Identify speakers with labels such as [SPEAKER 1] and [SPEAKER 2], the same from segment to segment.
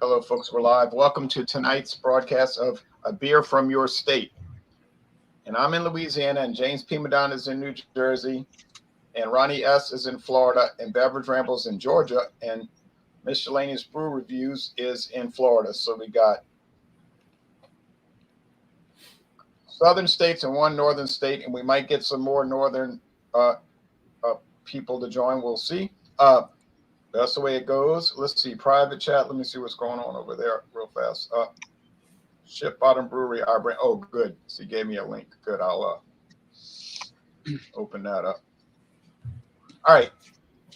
[SPEAKER 1] Hello, folks. We're live. Welcome to tonight's broadcast of A Beer from Your State. And I'm in Louisiana, and James P. Madonna is in New Jersey, and Ronnie S. is in Florida, and Beverage Rambles in Georgia, and Miscellaneous Brew Reviews is in Florida. So we got southern states and one northern state, and we might get some more northern people to join. We'll see. That's the way it goes. Let's see. Private chat. Let me see what's going on over there real fast. Ship Bottom Brewery, our brand. Oh, good. So he gave me a link. Good. I'll open that up. All right.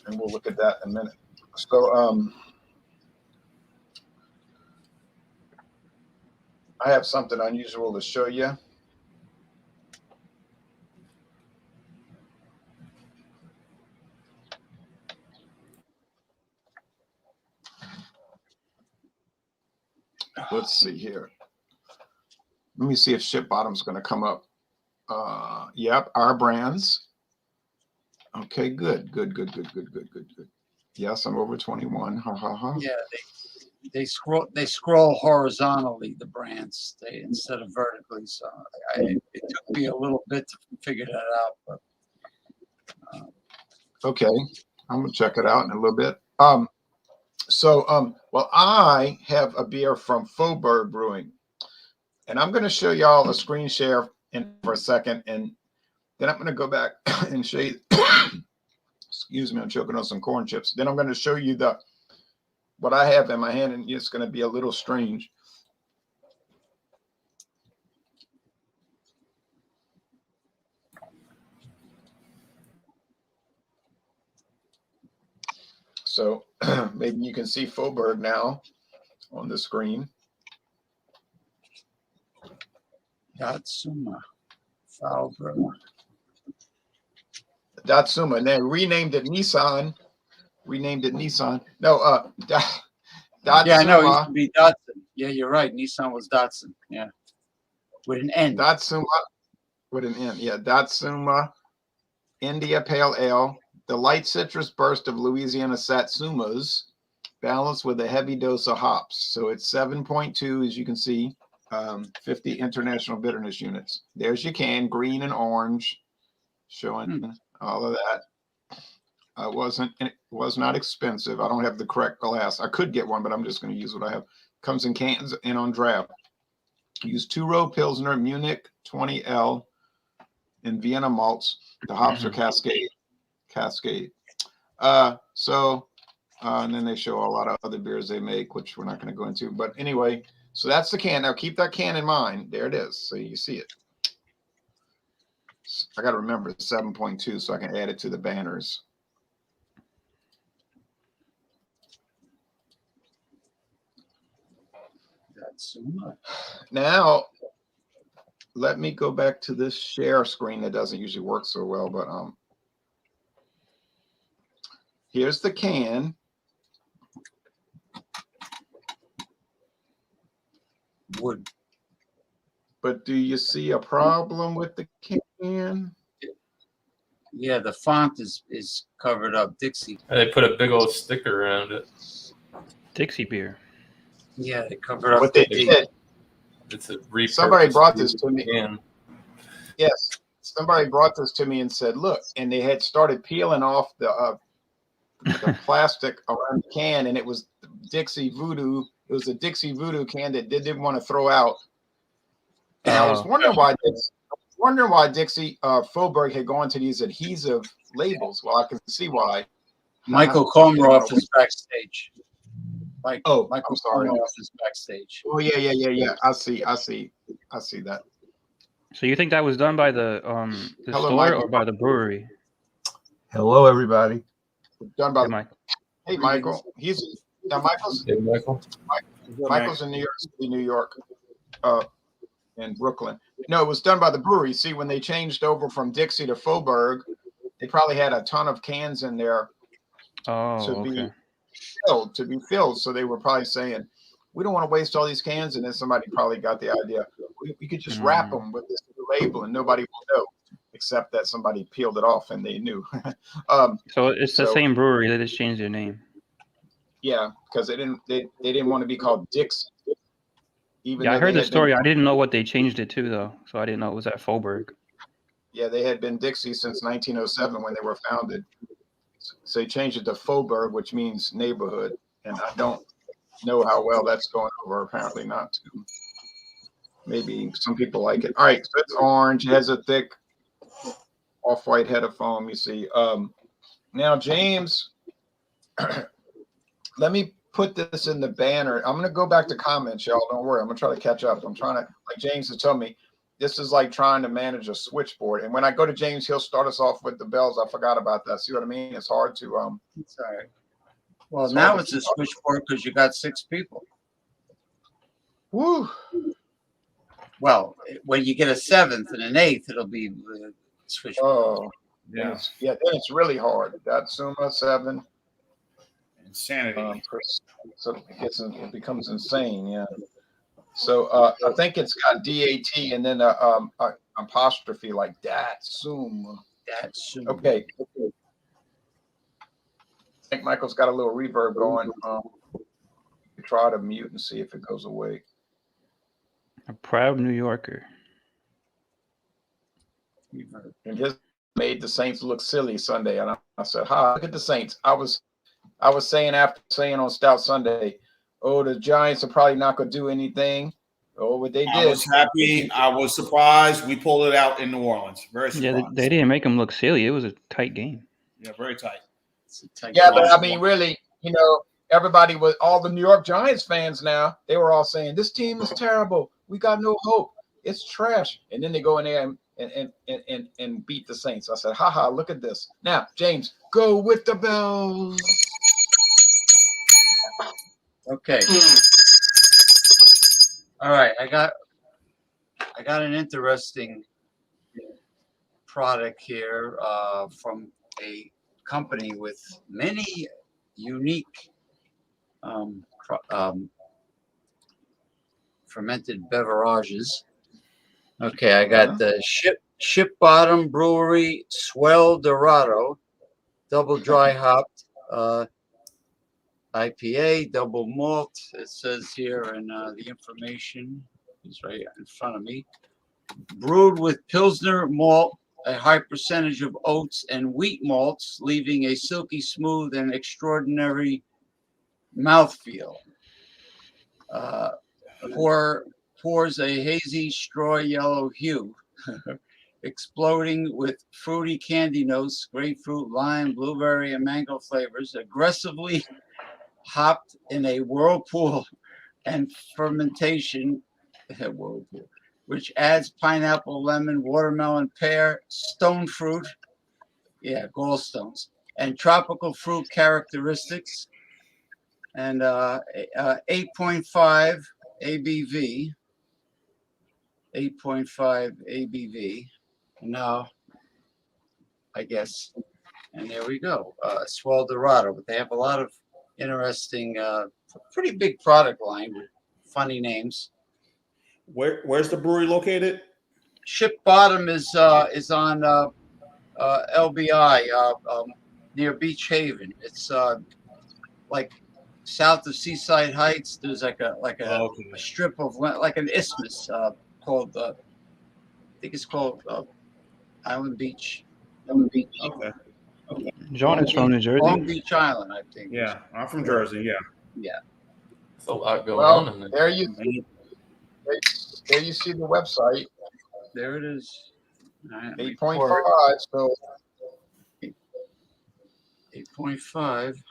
[SPEAKER 1] And we'll look at that in a minute. So I have something unusual to show you. Let's see here. Let me see if Ship Bottom's going to come up. Yep, our brands. Okay, good. Yes, I'm over 21. Ha ha ha.
[SPEAKER 2] Yeah, they scroll horizontally, the brands, instead of vertically. So it took me a little bit to figure that out, but
[SPEAKER 1] okay, I'm gonna check it out in a little bit. Well, I have a beer from Foburg Brewing, and I'm going to show y'all a screen share for a second, and then I'm going to go back and show you. Excuse me, I'm choking on some corn chips. Then I'm going to show you what I have in my hand, and it's going to be a little strange. So maybe you can see Foburg now on the screen.
[SPEAKER 2] Datsuma, Foburg.
[SPEAKER 1] Datsuma. And they renamed it Nissan. No, Datsuma.
[SPEAKER 2] Yeah, I know. It used to be Datsun. Yeah, you're right. Nissan was Datsun. Yeah. With an N.
[SPEAKER 1] Datsuma with an N. Yeah, Datsuma India Pale Ale. The light citrus burst of Louisiana Satsumas balanced with a heavy dose of hops. So it's 7.2, as you can see, 50 international bitterness units. There's your can, green and orange, showing all of that. It was not expensive. I don't have the correct glass. I could get one, but I'm just going to use what I have. Comes in cans and on draft. Use 2-row Pilsner, Munich 20L, and Vienna malts. The hops are Cascade. And then they show a lot of other beers they make, which we're not going to go into. But anyway, so that's the can. Now keep that can in mind. There it is. So you see it. I got to remember it's 7.2 so I can add it to the banners. Now, let me go back to this share screen that doesn't usually work so well, but here's the can.
[SPEAKER 2] Wood.
[SPEAKER 1] But do you see a problem with the can?
[SPEAKER 2] Yeah, the font is covered up. Dixie.
[SPEAKER 3] They put a big old sticker around it.
[SPEAKER 4] Dixie beer.
[SPEAKER 2] Yeah, they covered up.
[SPEAKER 1] What they did.
[SPEAKER 3] It's a
[SPEAKER 1] Somebody brought this to me.
[SPEAKER 3] Can.
[SPEAKER 1] Yes, somebody brought this to me and said, "Look," and they had started peeling off the plastic around the can, and it was Dixie Voodoo. It was a Dixie Voodoo can that they didn't want to throw out. And I was wondering why Dixie Foburg had gone to these adhesive labels. Well, I can see why.
[SPEAKER 2] Michael Komaroff is backstage.
[SPEAKER 1] Michael
[SPEAKER 2] Komaroff is backstage.
[SPEAKER 1] Oh yeah. I see that.
[SPEAKER 4] So you think that was done by the
[SPEAKER 1] Hello,
[SPEAKER 4] store
[SPEAKER 1] Michael.
[SPEAKER 4] or by the brewery?
[SPEAKER 5] Hello, everybody.
[SPEAKER 1] Done by
[SPEAKER 4] Hey, Mike.
[SPEAKER 1] Hey, Michael. Michael's
[SPEAKER 3] Hey, Michael.
[SPEAKER 1] Michael's in New York City, New York, in Brooklyn. No, it was done by the brewery. See, when they changed over from Dixie to Foburg, they probably had a ton of cans in there
[SPEAKER 4] Oh,
[SPEAKER 1] to be filled. So they were probably saying, we don't want to waste all these cans. And then somebody probably got the idea, we could just wrap them with this label and nobody will know, except that somebody peeled it off and they knew.
[SPEAKER 4] So it's the same brewery. They just changed their name.
[SPEAKER 1] Yeah, because they didn't want to be called Dixie. Even
[SPEAKER 4] Yeah, I
[SPEAKER 1] though
[SPEAKER 4] heard
[SPEAKER 1] they
[SPEAKER 4] the
[SPEAKER 1] had been,
[SPEAKER 4] story. I didn't know what they changed it to though, so I didn't know it was at Foburg.
[SPEAKER 1] yeah, they had been Dixie since 1907 when they were founded. So they changed it to Foburg, which means neighborhood. And I don't know how well that's going over. Apparently not too. Maybe some people like it. All right, so it's orange. It has a thick off-white head of foam. You see. Now, James, let me put this in the banner. I'm going to go back to comments, y'all. Don't worry. I'm going to try to catch up. I'm trying to, like James has told me, this is like trying to manage a switchboard. And when I go to James, he'll start us off with the bells. I forgot about that. See what I mean? It's hard to
[SPEAKER 2] It's all right. Well,
[SPEAKER 1] It's
[SPEAKER 2] now
[SPEAKER 1] hard
[SPEAKER 2] it's
[SPEAKER 1] to
[SPEAKER 2] a switchboard because you got 6 people.
[SPEAKER 1] woo.
[SPEAKER 2] Well, when you get a 7th and an 8th, it'll be switchboard.
[SPEAKER 1] Oh,
[SPEAKER 6] Yeah.
[SPEAKER 1] then it's really hard. That's Suma 7.
[SPEAKER 6] Insanity.
[SPEAKER 1] So it becomes insane. Yeah. So I think it's got DAT and then a apostrophe like that. Suma.
[SPEAKER 2] That's
[SPEAKER 1] Okay. I think Michael's got a little reverb going. Try to mute and see if it goes away.
[SPEAKER 4] A proud New Yorker.
[SPEAKER 1] And his made the Saints look silly Sunday. And I said, "Hi, look at the Saints." I was saying after saying on Stout Sunday, "Oh, the Giants are probably not going to do anything." Oh, what they did.
[SPEAKER 6] I was happy. I was surprised. We pulled it out in New Orleans. Very
[SPEAKER 4] Yeah,
[SPEAKER 6] surprised.
[SPEAKER 4] they didn't make him look silly. It was a tight game.
[SPEAKER 6] Yeah, very tight.
[SPEAKER 1] Yeah, but I mean, really, everybody was, all the New York Giants fans now, they were all saying, this team is terrible. We got no hope. It's trash. And then they go in there and beat the Saints. I said, haha, look at this. Now, James, go with the bells.
[SPEAKER 2] Okay. All right. I got an interesting product here from a company with many unique fermented beverages. Okay, I got the Ship Bottom Brewery Swell Dorado, double dry hopped IPA, double malt. It says here, and the information is right in front of me. Brewed with Pilsner malt, a high percentage of oats and wheat malts, leaving a silky smooth and extraordinary mouthfeel. Pours a hazy straw yellow hue, exploding with fruity candy notes, grapefruit, lime, blueberry, and mango flavors, aggressively hopped in a whirlpool and fermentation, which adds pineapple, lemon, watermelon, pear, stone fruit, gallstones, and tropical fruit characteristics, and 8.5 ABV. 8.5 ABV. Now, I guess, and there we go. Swell Dorado, but they have a lot of interesting, pretty big product line with funny names.
[SPEAKER 6] Where's the brewery located?
[SPEAKER 2] Ship Bottom is on LBI near Beach Haven. It's like south of Seaside Heights. There's like a strip of like an isthmus called I think it's called Island Beach.
[SPEAKER 6] Okay.
[SPEAKER 4] John is from New Jersey.
[SPEAKER 2] Long Beach Island, I think.
[SPEAKER 6] Yeah, I'm from Jersey. Yeah.
[SPEAKER 2] Yeah.
[SPEAKER 3] There's a lot going on in there.
[SPEAKER 1] There you see the website.
[SPEAKER 2] There it is.
[SPEAKER 1] 8.5. So
[SPEAKER 2] 8.5.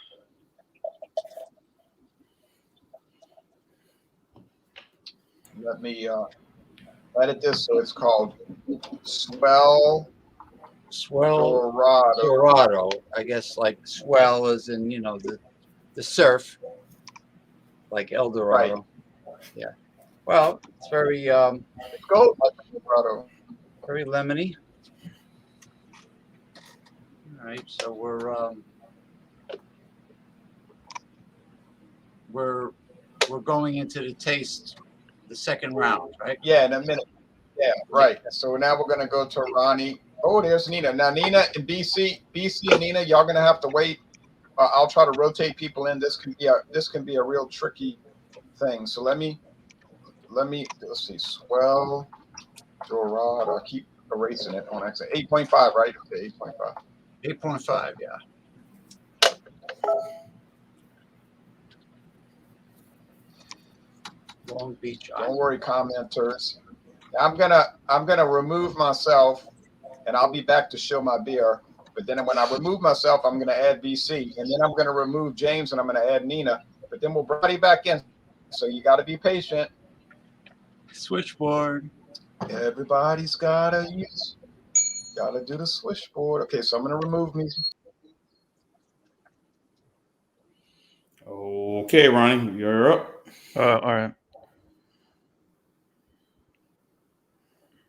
[SPEAKER 1] let me edit this. So it's called Swell
[SPEAKER 2] Dorado. I guess like swell as in, the surf. Like El Dorado.
[SPEAKER 1] Right.
[SPEAKER 2] Yeah. Well, it's very
[SPEAKER 1] Go Colorado.
[SPEAKER 2] very lemony. All right, so we're going into the taste, the second round, right?
[SPEAKER 1] Yeah, in a minute. Yeah, right. So now we're gonna go to Ronnie. Oh, there's Nina. Now Nina and BC and Nina, y'all gonna have to wait I'll try to rotate people in. This can be a real tricky thing. So let's see. Swell, Dorado. I keep erasing it on exit. 8.5, right? Okay, 8.5.
[SPEAKER 2] 8.5, yeah. Long Beach.
[SPEAKER 1] Don't worry, commenters. I'm gonna remove myself, and I'll be back to show my beer. But then when I remove myself, I'm gonna add VC, and then I'm gonna remove James, and I'm gonna add Nina. But then we'll bring you back in. So you got to be patient.
[SPEAKER 2] Switchboard.
[SPEAKER 1] Everybody's gotta do the switchboard. Okay, so I'm gonna remove me.
[SPEAKER 6] Okay, Ronnie, you're up.
[SPEAKER 4] All right.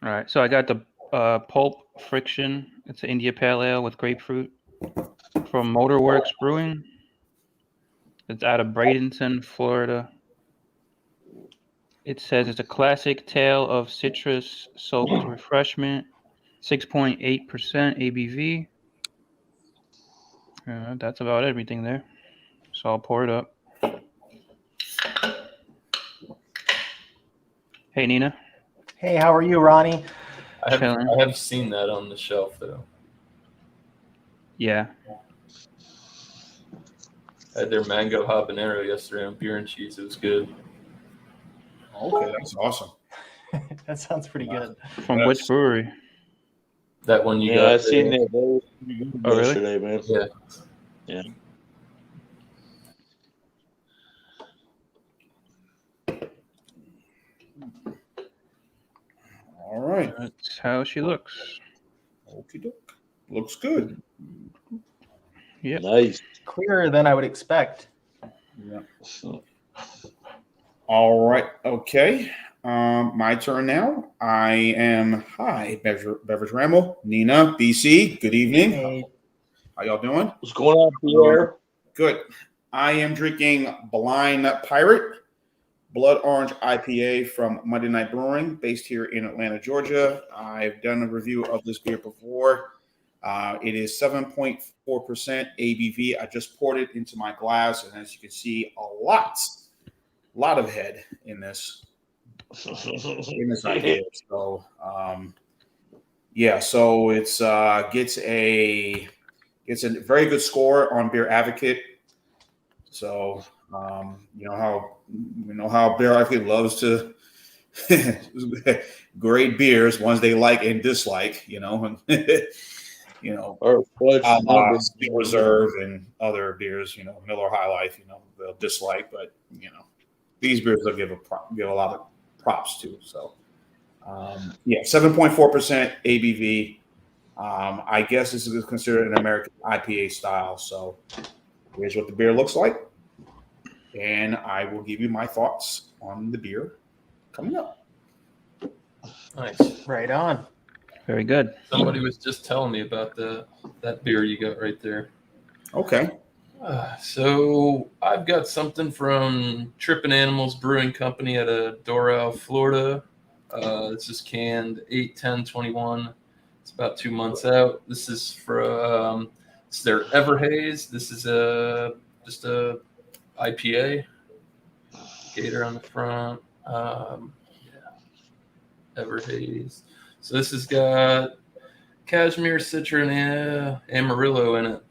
[SPEAKER 4] All right. So I got the Pulp Friction. It's an India Pale Ale with grapefruit from Motorworks Brewing. It's out of Bradenton, Florida. It says it's a classic tale of citrus-soaked refreshment, 6.8% ABV. That's about everything there. So I'll pour it up. Hey, Nina.
[SPEAKER 7] Hey, how are you, Ronnie?
[SPEAKER 3] I
[SPEAKER 4] Chilling.
[SPEAKER 3] have seen that on the shelf though.
[SPEAKER 4] Yeah.
[SPEAKER 3] I had their mango habanero yesterday on Beer and Cheese. It was good.
[SPEAKER 6] Okay, that's awesome.
[SPEAKER 7] That sounds pretty good.
[SPEAKER 4] From which brewery?
[SPEAKER 3] That one you
[SPEAKER 8] Yeah,
[SPEAKER 3] got.
[SPEAKER 8] I seen
[SPEAKER 3] there.
[SPEAKER 8] that. That was pretty good
[SPEAKER 4] Oh, really?
[SPEAKER 8] yesterday, man.
[SPEAKER 3] Yeah.
[SPEAKER 8] Yeah.
[SPEAKER 6] All right.
[SPEAKER 4] That's how she looks.
[SPEAKER 6] Okie doke. Looks good.
[SPEAKER 4] Yep.
[SPEAKER 8] Nice.
[SPEAKER 7] Clearer than I would expect.
[SPEAKER 6] Yeah. All right. Okay. My turn now. I am Beverage Ramble, Nina, BC. Good evening.
[SPEAKER 7] Hey,
[SPEAKER 6] How y'all doing?
[SPEAKER 8] What's going on, Pierre?
[SPEAKER 6] Good. I am drinking Blind Pirate Blood Orange IPA from Monday Night Brewing, based here in Atlanta, Georgia. I've done a review of this beer before. It is 7.4% ABV. I just poured it into my glass, and as you can see, a lot of head in this IPA. So, yeah. So it's gets a very good score on Beer Advocate. So you know how Beer Advocate loves to grade beers, ones they like and dislike.
[SPEAKER 8] Or
[SPEAKER 6] Speed Reserve and other beers, Miller High Life, they'll dislike, but these beers they'll give a lot of props to. So 7.4% ABV. I guess this is considered an American IPA style. So here's what the beer looks like, and I will give you my thoughts on the beer coming up.
[SPEAKER 3] Nice.
[SPEAKER 7] right on.
[SPEAKER 4] Very good.
[SPEAKER 3] Somebody was just telling me about that beer you got right there.
[SPEAKER 6] Okay.
[SPEAKER 3] So I've got something from Trippin' Animals Brewing Company out of Doral, Florida. This is canned 8/10/21. It's about 2 months out. This is from it's their Everhaze. This is just a IPA. Gator on the front. Everhaze. So this has got cashmere, citron, and Amarillo in it.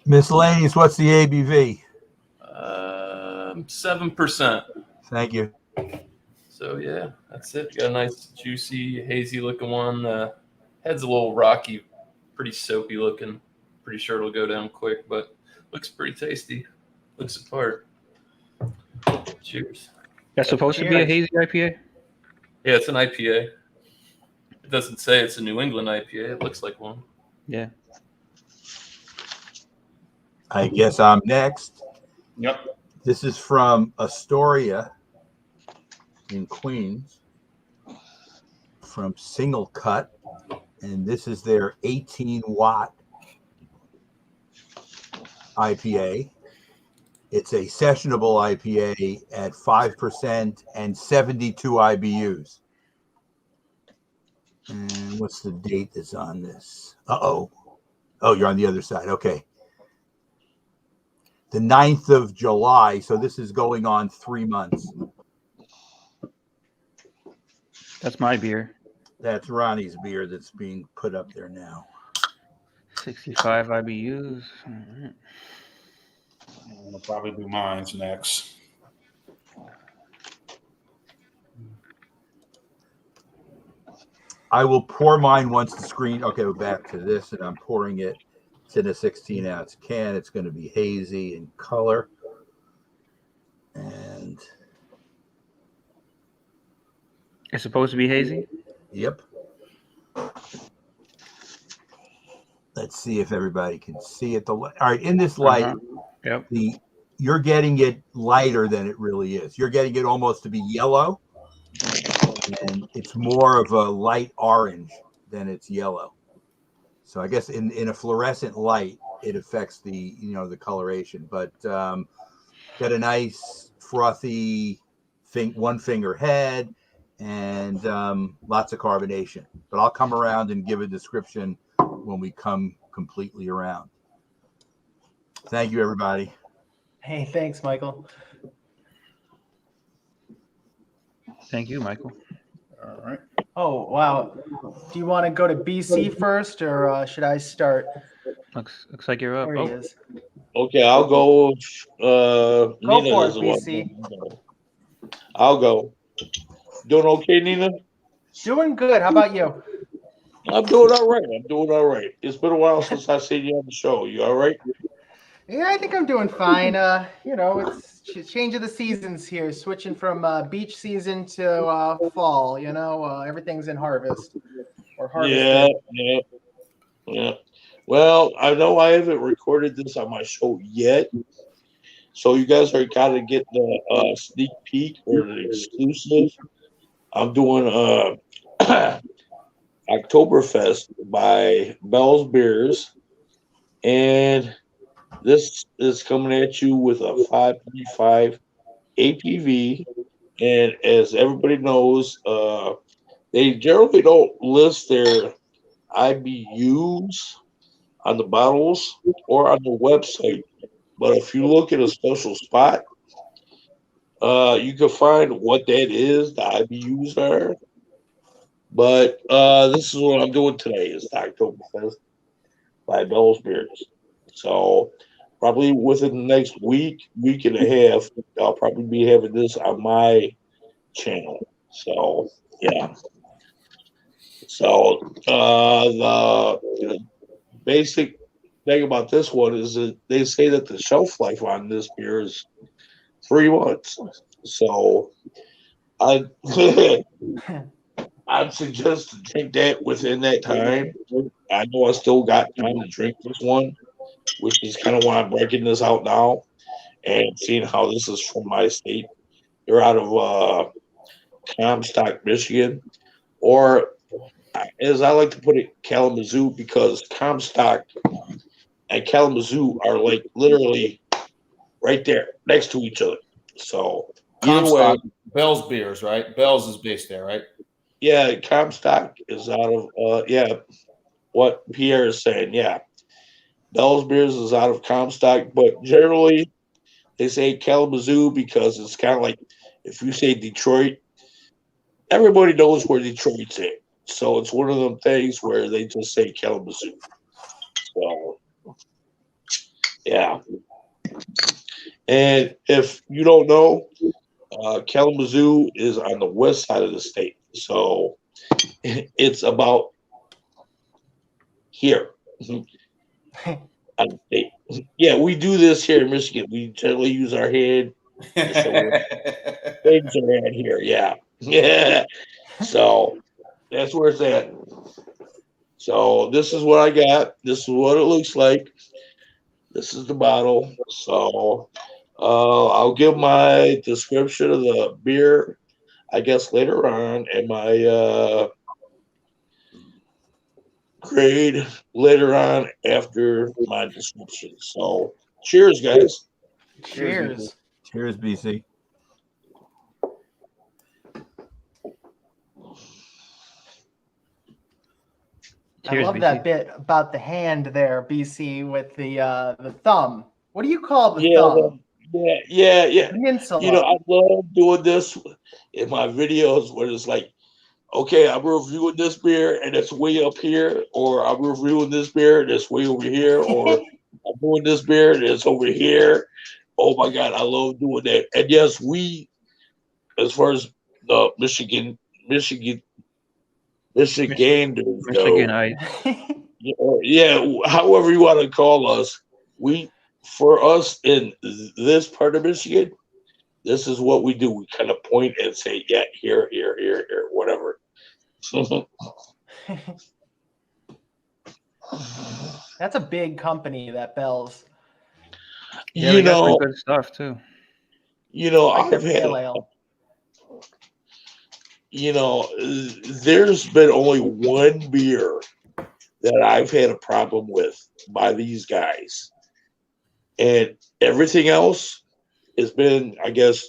[SPEAKER 5] Miscellaneous, what's the ABV?
[SPEAKER 3] 7%.
[SPEAKER 5] Thank you.
[SPEAKER 3] So yeah, that's it. Got a nice, juicy, hazy looking one. Head's a little rocky, pretty soapy looking. Pretty sure it'll go down quick, but looks pretty tasty. Looks the part. Cheers.
[SPEAKER 4] That's supposed to be a hazy IPA?
[SPEAKER 3] Yeah, it's an IPA. It doesn't say it's a New England IPA. It looks like one.
[SPEAKER 4] Yeah.
[SPEAKER 5] I guess I'm next.
[SPEAKER 6] Yep.
[SPEAKER 5] This is from Astoria in Queens from Single Cut, and this is their 18-watt IPA. It's a sessionable IPA at 5% and 72 IBUs. And what's the date that's on this? Oh, you're on the other side. Okay. The 9th of July. So this is going on 3 months.
[SPEAKER 4] That's my beer.
[SPEAKER 5] That's Ronnie's beer that's being put up there now.
[SPEAKER 4] 65 IBUs. All right.
[SPEAKER 6] I'll probably do mine's next.
[SPEAKER 5] I will pour mine once the screen. Okay, we're back to this, and I'm pouring it. It's in a 16-ounce can. It's going to be hazy in color. And
[SPEAKER 4] It's supposed to be hazy?
[SPEAKER 5] yep. Let's see if everybody can see it. All right, in this light,
[SPEAKER 4] Yep.
[SPEAKER 5] you're getting it lighter than it really is. You're getting it almost to be yellow, and it's more of a light orange than it's yellow. So I guess in a fluorescent light, it affects the the coloration. But got a nice frothy one finger head and lots of carbonation. But I'll come around and give a description when we come completely around. Thank you, everybody.
[SPEAKER 7] Hey, thanks, Michael.
[SPEAKER 4] Thank you, Michael.
[SPEAKER 6] All right.
[SPEAKER 7] Oh, wow. Do you want to go to BC first, or should I start?
[SPEAKER 4] Looks like you're up.
[SPEAKER 7] There he is.
[SPEAKER 8] Okay, I'll go.
[SPEAKER 7] Go
[SPEAKER 8] Nina
[SPEAKER 7] for it,
[SPEAKER 8] is the one.
[SPEAKER 7] BC.
[SPEAKER 8] I'll go. Doing okay, Nina?
[SPEAKER 7] Doing good. How about you?
[SPEAKER 8] I'm doing all right. It's been a while since I've seen you on the show. You all right?
[SPEAKER 7] Yeah, I think I'm doing fine. It's change of the seasons here, switching from beach season to fall. Everything's in harvest or harvested.
[SPEAKER 8] Yeah. Well, I know I haven't recorded this on my show yet, so you guys are got to get the sneak peek or the exclusive. I'm doing Oktoberfest by Bell's Beers, and this is coming at you with a 5.5 APV. And as everybody knows, they generally don't list their IBUs on the bottles or on the website. But if you look at a special spot, you can find what that is, the IBUs are. But this is what I'm doing today is the Oktoberfest by Bell's Beers. So probably within the next week and a half, I'll probably be having this on my channel. So yeah. So the basic thing about this one is that they say that the shelf life on this beer is 3 months. So I I'd suggest to drink that within that time. I know I still got time to drink this one, which is kind of why I'm breaking this out now and seeing how this is from my state. They're out of Comstock, Michigan, or as I like to put it, Kalamazoo, because Comstock and Kalamazoo are like literally right there next to each other. So either way,
[SPEAKER 6] Comstock, Bell's Beers, right? Bell's is based there, right?
[SPEAKER 8] yeah, Comstock is out of what Pierre is saying. Yeah, Bell's Beers is out of Comstock, but generally they say Kalamazoo because it's kind of like if you say Detroit, everybody knows where Detroit's at. So it's one of them things where they just say Kalamazoo. So yeah. And if you don't know, Kalamazoo is on the west side of the state. So it's about here. On the state. Yeah, we do this here in Michigan. We generally use our head. Things around here. Yeah. Yeah. So that's where it's at. So this is what I got. This is what it looks like. This is the bottle. So I'll give my description of the beer, I guess, later on, and my grade later on after my description. So cheers, guys.
[SPEAKER 7] Cheers.
[SPEAKER 5] Cheers, BC.
[SPEAKER 7] I
[SPEAKER 4] Cheers,
[SPEAKER 7] love
[SPEAKER 4] BC.
[SPEAKER 7] that bit about the hand there, BC, with the thumb. What do you call the
[SPEAKER 8] Yeah,
[SPEAKER 7] thumb?
[SPEAKER 8] yeah.
[SPEAKER 7] Peninsula.
[SPEAKER 8] You know, I love doing this in my videos where it's like, okay, I'm reviewing this beer and it's way up here, or I'm reviewing this beer and it's way over here, or I'm doing this beer and it's over here. Oh my God, I love doing that. And yes, we, as far as the Michiganders
[SPEAKER 4] Michigan
[SPEAKER 8] go,
[SPEAKER 4] Ice.
[SPEAKER 8] yeah, however you want to call us, for us in this part of Michigan, this is what we do. We kind of point and say, yeah, here, whatever.
[SPEAKER 7] That's a big company, that Bell's.
[SPEAKER 4] Yeah,
[SPEAKER 8] you
[SPEAKER 4] they got some
[SPEAKER 8] know,
[SPEAKER 4] good stuff too.
[SPEAKER 7] Like their
[SPEAKER 8] I've had,
[SPEAKER 7] pale ale.
[SPEAKER 8] there's been only one beer that I've had a problem with by these guys, and everything else has been, I guess,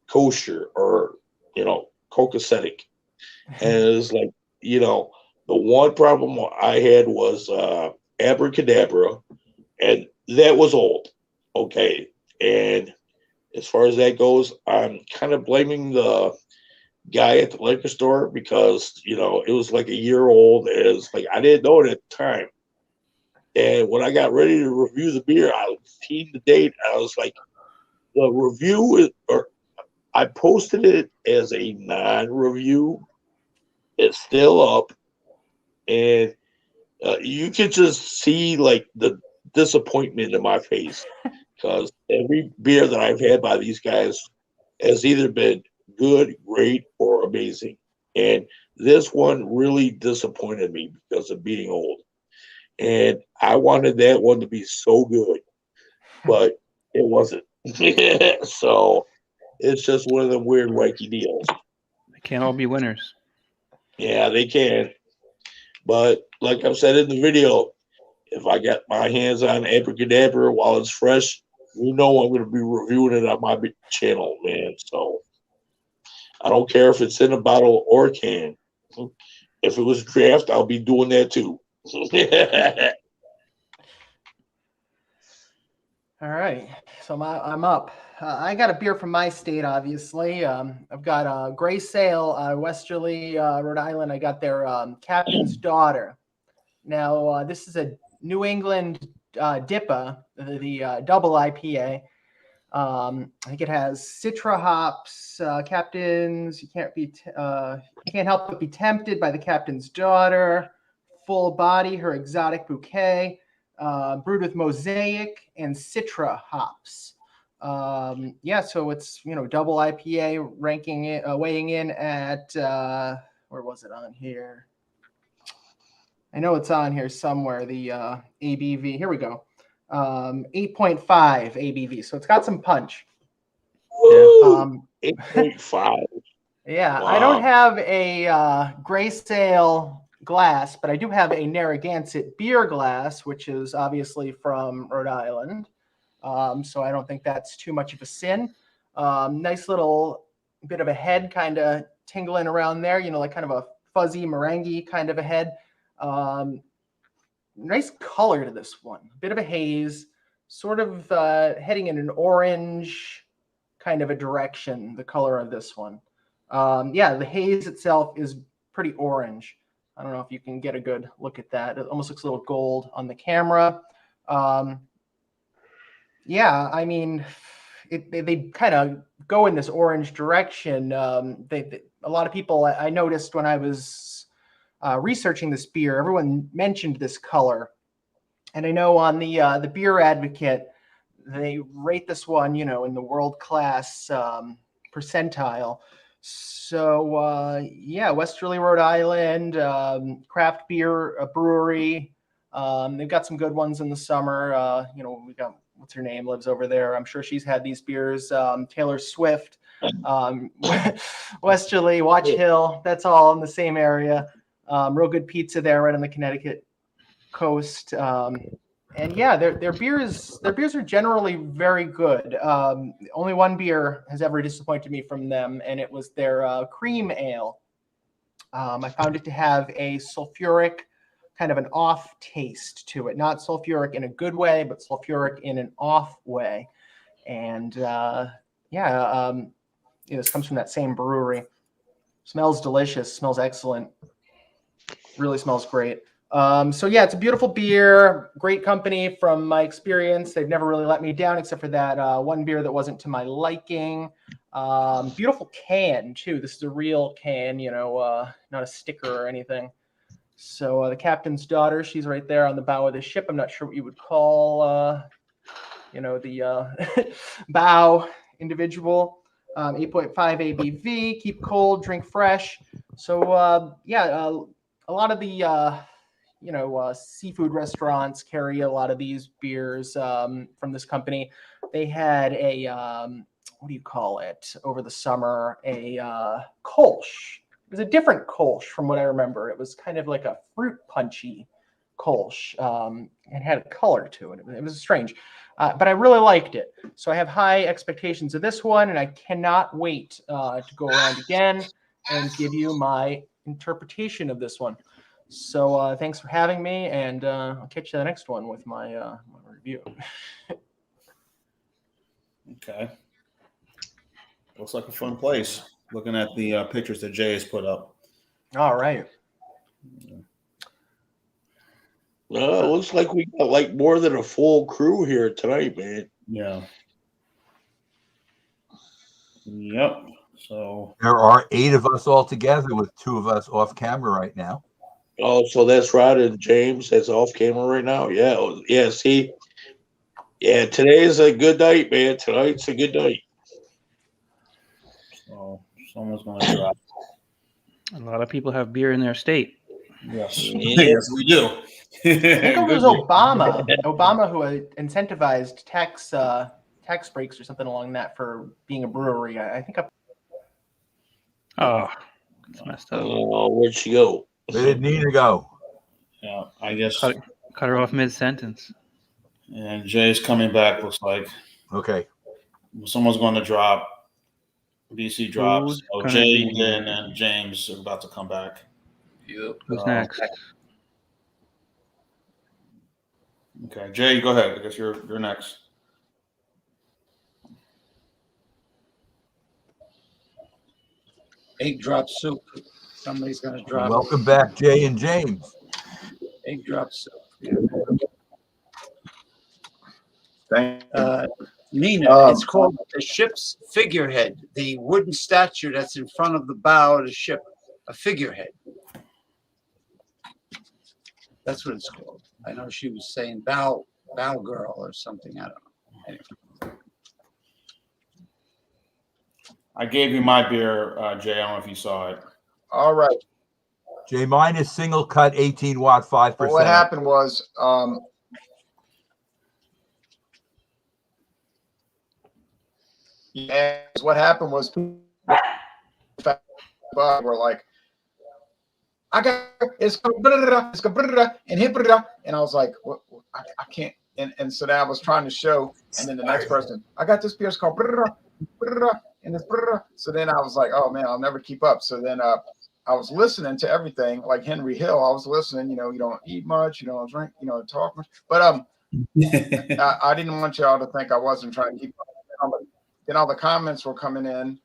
[SPEAKER 8] kosher or copacetic. And it's like, the one problem I had was Abracadabra, and that was old. Okay. And as far as that goes, I'm kind of blaming the guy at the liquor store because, it was like a year old. And it's like, I didn't know it at the time. And when I got ready to review the beer, I seen the date. I was like, the review I posted it as a non-review. It's still up, and you can just see like the disappointment in my face because every beer that I've had by these guys has either been good, great, or amazing. And this one really disappointed me because of being old. And I wanted that one to be so good, but it wasn't. So it's just one of them weird, wacky deals.
[SPEAKER 4] They can't all be winners.
[SPEAKER 8] Yeah, they can. But like I've said in the video, if I get my hands on Abracadabra while it's fresh, I'm going to be reviewing it on my channel, man. So I don't care if it's in a bottle or a can. If it was draft, I'll be doing that too.
[SPEAKER 7] All right, so I'm up. I got a beer from my state, obviously. I've got Gray Sail, Westerly, Rhode Island. I got their Captain's Daughter. Now, this is a New England DIPA, the double IPA. I think it has Citra hops. Captains, you can't help but be tempted by the Captain's Daughter. Full body, her exotic bouquet. Brewed with Mosaic and Citra hops. So it's double IPA, weighing in at where was it on here? I know it's on here somewhere. The ABV. Here we go. 8.5 ABV. So it's got some punch.
[SPEAKER 8] Woo! 8.5.
[SPEAKER 7] Yeah,
[SPEAKER 8] Wow.
[SPEAKER 7] I don't have a Gray Sail glass, but I do have a Narragansett beer glass, which is obviously from Rhode Island. So I don't think that's too much of a sin. Nice little bit of a head kind of tingling around there, like kind of a fuzzy meringue kind of a head. Nice color to this one. Bit of a haze, sort of heading in an orange kind of a direction, the color of this one. The haze itself is pretty orange. I don't know if you can get a good look at that. It almost looks a little gold on the camera. I mean, they kind of go in this orange direction. A lot of people, I noticed when I was researching this beer, everyone mentioned this color. And I know on the Beer Advocate, they rate this one, in the world-class percentile. So, Westerly, Rhode Island, craft beer, a brewery. They've got some good ones in the summer. We got, what's her name, lives over there. I'm sure she's had these beers. Taylor Swift, Westerly, Watch Hill. That's all in the same area. Real good pizza there right on the Connecticut coast. yeah, their beers are generally very good. Only one beer has ever disappointed me from them, and it was their cream ale. I found it to have a sulfuric, kind of an off taste to it. Not sulfuric in a good way, but sulfuric in an off way. And this comes from that same brewery. Smells delicious. Smells excellent. Really smells great. So yeah, it's a beautiful beer. Great company from my experience. They've never really let me down except for that one beer that wasn't to my liking. Beautiful can too. This is a real can, not a sticker or anything. So the captain's daughter, she's right there on the bow of the ship. I'm not sure what you would call, the bow individual. 8.5 ABV, keep cold, drink fresh. So a lot of the seafood restaurants carry a lot of these beers from this company. They had a what do you call it over the summer? A Kolsch. It was a different Kolsch from what I remember. It was kind of like a fruit punchy Kolsch. It had a color to it. It was strange. But I really liked it. So I have high expectations of this one, and I cannot wait to go around again and give you my interpretation of this one. So thanks for having me, and I'll catch you the next one with my review.
[SPEAKER 6] Okay. Looks like a fun place. Looking at the pictures that Jay has put up.
[SPEAKER 7] All right.
[SPEAKER 8] It looks like we got like more than a full crew here tonight, man.
[SPEAKER 6] Yeah. Yep. So
[SPEAKER 5] There are 8 of us all together with 2 of us off camera right now.
[SPEAKER 8] Oh, so that's Rod and James that's off camera right now. Yeah. See, yeah, today's a good night, man. Tonight's a good night.
[SPEAKER 6] So someone's going to drop.
[SPEAKER 4] A lot of people have beer in their state.
[SPEAKER 6] Yes.
[SPEAKER 8] Yeah.
[SPEAKER 6] Yes, we do.
[SPEAKER 7] I think it was Obama who incentivized tax breaks or something along that for being a brewery. I think.
[SPEAKER 4] Oh, it's messed up.
[SPEAKER 8] Oh, where'd she go?
[SPEAKER 5] Where did Nina go?
[SPEAKER 6] Yeah, I guess.
[SPEAKER 4] Cut her off mid-sentence.
[SPEAKER 6] And Jay's coming back, looks like.
[SPEAKER 5] Okay.
[SPEAKER 6] Someone's going to drop. BC drops.
[SPEAKER 4] Who's
[SPEAKER 6] So
[SPEAKER 4] gonna
[SPEAKER 6] Jay
[SPEAKER 4] be-
[SPEAKER 6] and James are about to come back.
[SPEAKER 2] Yep.
[SPEAKER 4] Who's next?
[SPEAKER 6] Okay, Jay, go ahead. I guess you're next.
[SPEAKER 2] Egg drop soup. Somebody's gonna drop
[SPEAKER 5] Welcome back, Jay and James.
[SPEAKER 2] egg drop soup.
[SPEAKER 1] Thank
[SPEAKER 2] Nina, it's called the ship's figurehead, the wooden statue that's in front of the bow of the ship, a figurehead. That's what it's called. I know she was saying bow girl or something. I don't know. Anyway.
[SPEAKER 6] I gave you my beer, Jay. I don't know if you saw it.
[SPEAKER 1] All right.
[SPEAKER 5] Jay, mine is single cut 18 watt 5%.
[SPEAKER 1] Well, what happened was, what happened was, we're like, I got it's and hit and I was like, what, I can't. And so that I was trying to show, and then the next person, I got this beer. It's called and it's so then I was like, oh man, I'll never keep up. So then I was listening to everything like Henry Hill. I was listening, you don't eat much, you don't drink, talk much. But I didn't want y'all to think I wasn't trying to keep up. Then all the comments were coming in.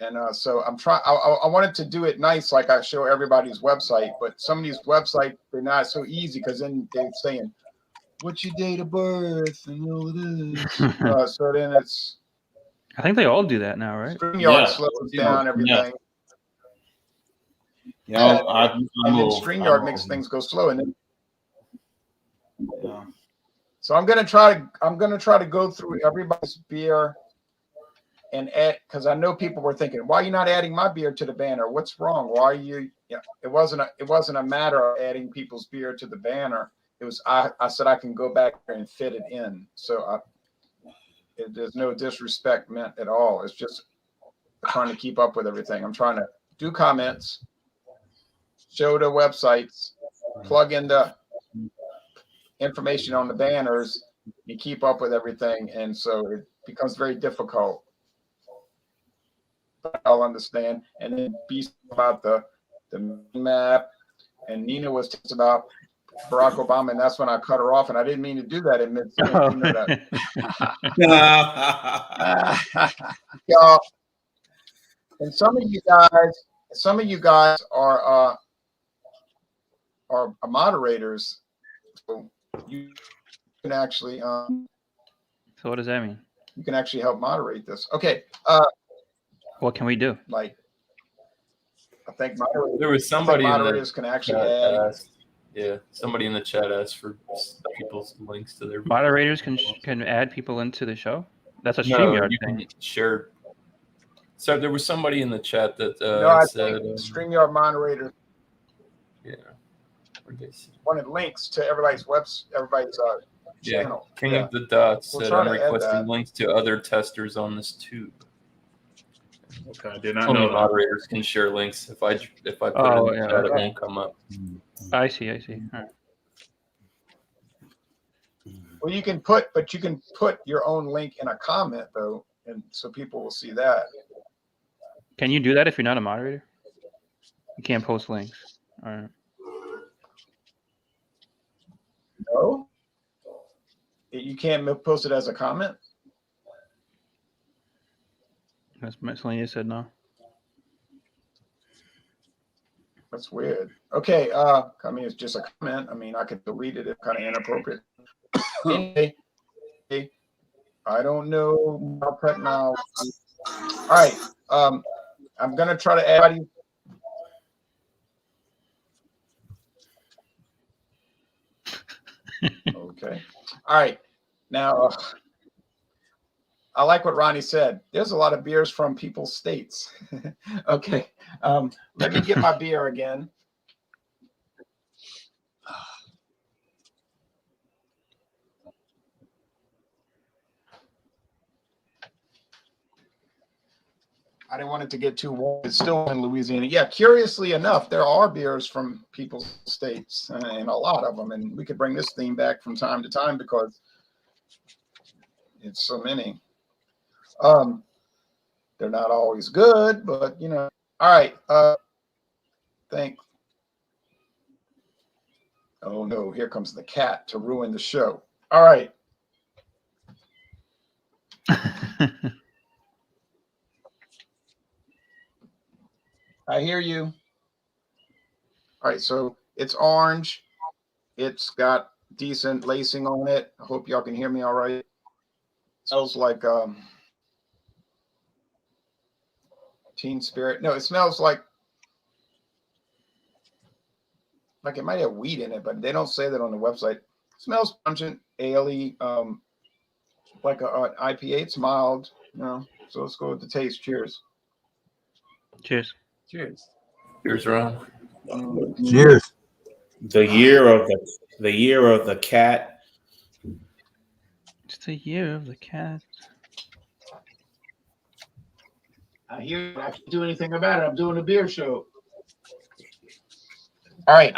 [SPEAKER 1] And so I'm trying. I wanted to do it nice, like I show everybody's website. But some of these websites, they're not so easy because then they're saying, "What's your date of birth?" and all it is. So then it's.
[SPEAKER 4] I think they all do that now, right?
[SPEAKER 1] StreamYard slows down everything.
[SPEAKER 6] Yeah,
[SPEAKER 1] and then StreamYard makes things go slow, and then.
[SPEAKER 6] Yeah.
[SPEAKER 1] So I'm gonna try to go through everybody's beer. And add, because I know people were thinking, why are you not adding my beer to the banner? What's wrong? Why are you? Yeah, it wasn't a matter of adding people's beer to the banner. It was I said I can go back there and fit it in. So there's no disrespect meant at all. It's just trying to keep up with everything. I'm trying to do comments, show the websites, plug into information on the banners, you keep up with everything, and so it becomes very difficult. But I'll understand. And then be about the map, and Nina was just about Barack Obama, and that's when I cut her off, and I didn't mean to do that in mid-sentence. You know that. Y'all, and some of you guys are moderators, so you can actually
[SPEAKER 4] So what does that mean?
[SPEAKER 1] you can actually help moderate this. Okay.
[SPEAKER 4] What can we do?
[SPEAKER 1] Like, I think
[SPEAKER 3] There was somebody in the
[SPEAKER 1] moderators can actually
[SPEAKER 3] chat
[SPEAKER 1] add.
[SPEAKER 3] asked, yeah, somebody in the chat asked for people's links to their
[SPEAKER 4] Moderators can add people into the show. That's a
[SPEAKER 3] No,
[SPEAKER 4] StreamYard
[SPEAKER 3] you
[SPEAKER 4] thing.
[SPEAKER 3] can share. So there was somebody in the chat that
[SPEAKER 1] No, I
[SPEAKER 3] said,
[SPEAKER 1] think StreamYard moderators
[SPEAKER 3] yeah, where'd they say?
[SPEAKER 1] wanted links to everybody's
[SPEAKER 3] Yeah,
[SPEAKER 1] channel.
[SPEAKER 3] King
[SPEAKER 1] Yeah.
[SPEAKER 3] of the Dots
[SPEAKER 1] We'll
[SPEAKER 3] said,
[SPEAKER 1] try
[SPEAKER 3] I'm
[SPEAKER 1] to add
[SPEAKER 3] requesting
[SPEAKER 1] that.
[SPEAKER 3] links to other testers on this tube.
[SPEAKER 6] Okay, I did not
[SPEAKER 3] Only
[SPEAKER 6] know that.
[SPEAKER 3] moderators can share links. If I put it in
[SPEAKER 4] Oh,
[SPEAKER 3] the
[SPEAKER 4] yeah,
[SPEAKER 3] chat, it
[SPEAKER 1] okay.
[SPEAKER 3] won't come up.
[SPEAKER 4] I see. All right.
[SPEAKER 1] Well, you can put your own link in a comment though, and so people will see that.
[SPEAKER 4] Can you do that if you're not a moderator? You can't post links. All right.
[SPEAKER 1] No, you can't post it as a comment.
[SPEAKER 4] That's Selena said no.
[SPEAKER 1] That's weird. Okay, I mean it's just a comment. I mean I could delete it if kind of inappropriate. Anyway, I don't know about technology. All right, I'm gonna try to add. Okay. All right. Now, I like what Ronnie said. There's a lot of beers from people's states. Okay. Let me get my beer again. I didn't want it to get too warm. It's still in Louisiana. Yeah, curiously enough, there are beers from people's states, and a lot of them. And we could bring this theme back from time to time because it's so many. They're not always good, but you know. All right. Thanks. Oh no, here comes the cat to ruin the show. All right. I hear you. All right, so it's orange. It's got decent lacing on it. I hope y'all can hear me all right. It smells like Teen Spirit. No, it smells like it might have wheat in it, but they don't say that on the website. It smells pungent, ale-y, like an IPA. It's mild, you know. So let's go with the taste. Cheers.
[SPEAKER 4] Cheers.
[SPEAKER 2] Cheers.
[SPEAKER 3] Here's Ron.
[SPEAKER 5] Cheers.
[SPEAKER 6] The year of the cat.
[SPEAKER 4] It's the year of the cat.
[SPEAKER 1] I hear you. I can't do anything about it. I'm doing a beer show. All right.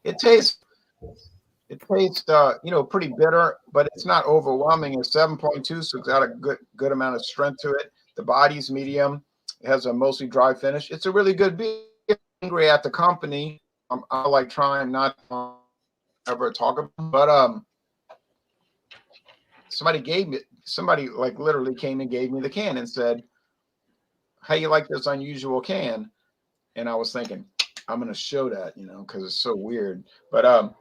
[SPEAKER 1] It tastes pretty bitter, but it's not overwhelming. It's 7.2, so it's got a good amount of strength to it. The body's medium. It has a mostly dry finish. It's a really good beer. Angry at the company. I like trying not to ever talk about it, but somebody like literally came and gave me the can and said, how you like this unusual can? And I was thinking, I'm going to show that, because it's so weird. But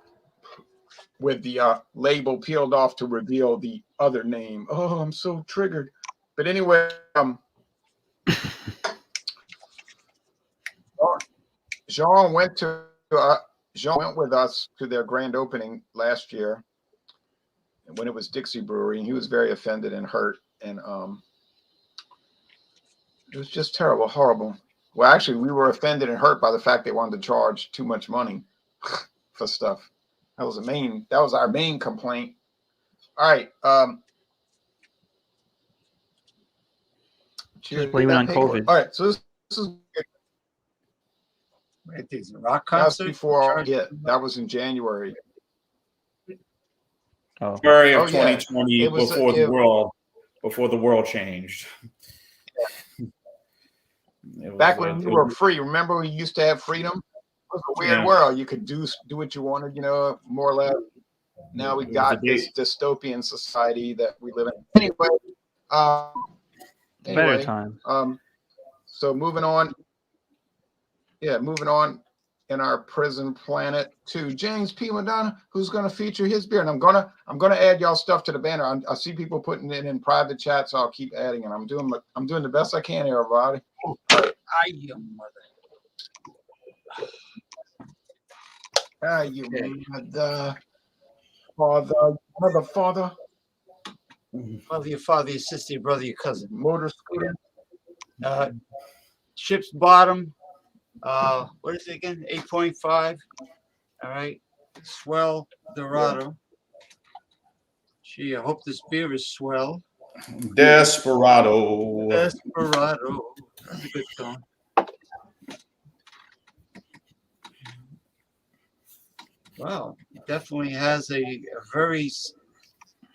[SPEAKER 1] with the label peeled off to reveal the other name. Oh, I'm so triggered. But anyway, Jean went with us to their grand opening last year when it was Dixie Brewery, and he was very offended and hurt. And it was just terrible, horrible. Well, actually, we were offended and hurt by the fact they wanted to charge too much money for stuff. That was our main complaint. All right.
[SPEAKER 4] Just blaming on COVID.
[SPEAKER 1] All right. So this is
[SPEAKER 2] I think it's a rock
[SPEAKER 1] That's
[SPEAKER 2] concert.
[SPEAKER 1] before. Yeah, that was in January.
[SPEAKER 4] Oh,
[SPEAKER 6] February of
[SPEAKER 1] Oh, yeah.
[SPEAKER 6] 2020,
[SPEAKER 1] It was
[SPEAKER 6] before the world changed.
[SPEAKER 1] back when you were free. Remember, we used to have freedom. It was a weird
[SPEAKER 6] Yeah.
[SPEAKER 1] world. You could do what you wanted, more or less. Now we
[SPEAKER 6] It was
[SPEAKER 1] got
[SPEAKER 6] the
[SPEAKER 1] this
[SPEAKER 6] day-
[SPEAKER 1] dystopian society that we live in.
[SPEAKER 4] better time.
[SPEAKER 1] So moving on. Yeah, moving on in our prison planet to James P. Madonna, who's going to feature his beer, and I'm gonna add y'all stuff to the banner. I see people putting it in private chat, so I'll keep adding, and I'm doing the best I can here, everybody.
[SPEAKER 2] I your mother.
[SPEAKER 1] You
[SPEAKER 2] Okay.
[SPEAKER 1] mother, father,
[SPEAKER 2] Father, your father, your sister, your brother, your cousin.
[SPEAKER 1] motor scooter.
[SPEAKER 2] Ship's bottom. What is it again? 8.5. All right. Swell Dorado. Gee, I hope this beer is swell.
[SPEAKER 6] Desperado.
[SPEAKER 2] Desperado. That's a good song. Wow. It definitely has a very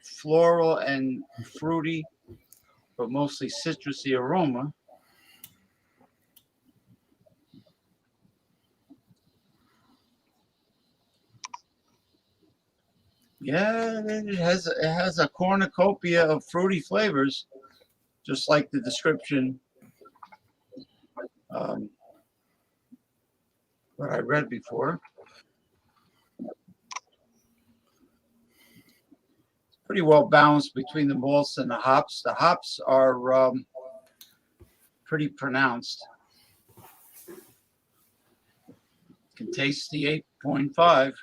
[SPEAKER 2] floral and fruity, but mostly citrusy aroma. Yeah, it has a cornucopia of fruity flavors, just like the description what I read before. Pretty well balanced between the malts and the hops. The hops are pretty pronounced. Can taste the 8.5.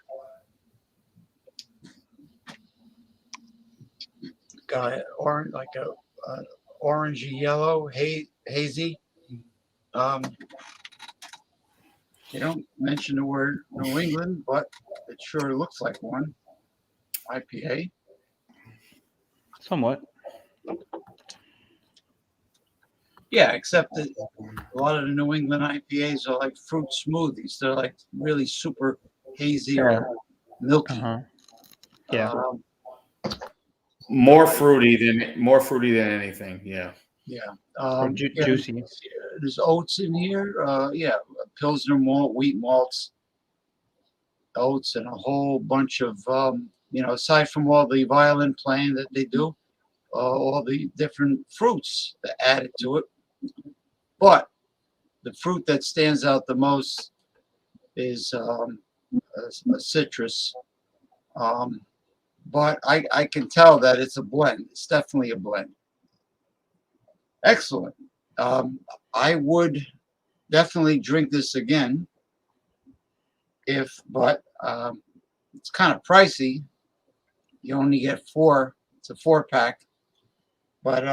[SPEAKER 2] Got it, orange, like a orangey yellow, hazy. They don't mention the word New England, but it sure looks like one. IPA.
[SPEAKER 4] Somewhat.
[SPEAKER 2] Yeah, except that a lot of the New England IPAs are like fruit smoothies. They're like really super hazy or milky.
[SPEAKER 4] Yeah.
[SPEAKER 6] More fruity than anything. Yeah.
[SPEAKER 2] Yeah.
[SPEAKER 4] Or juicy.
[SPEAKER 2] There's oats in here. Pilsner malt, wheat malts, oats, and a whole bunch of, aside from all the violin playing that they do, all the different fruits that added to it. But the fruit that stands out the most is a citrus. But I can tell that it's a blend. It's definitely a blend. Excellent. I would definitely drink this again. But it's kind of pricey. You only get 4. It's a 4-pack. But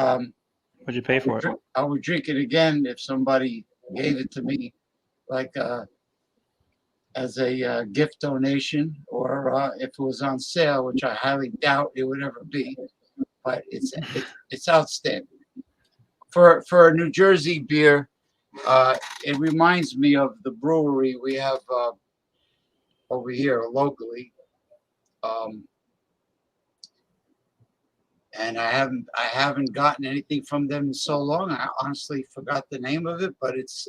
[SPEAKER 4] What'd you pay for it?
[SPEAKER 2] I would drink it again if somebody gave it to me, like as a gift donation, or if it was on sale, which I highly doubt it would ever be. But it's outstanding for a New Jersey beer. It reminds me of the brewery we have over here locally, and I haven't gotten anything from them in so long. I honestly forgot the name of it, but it's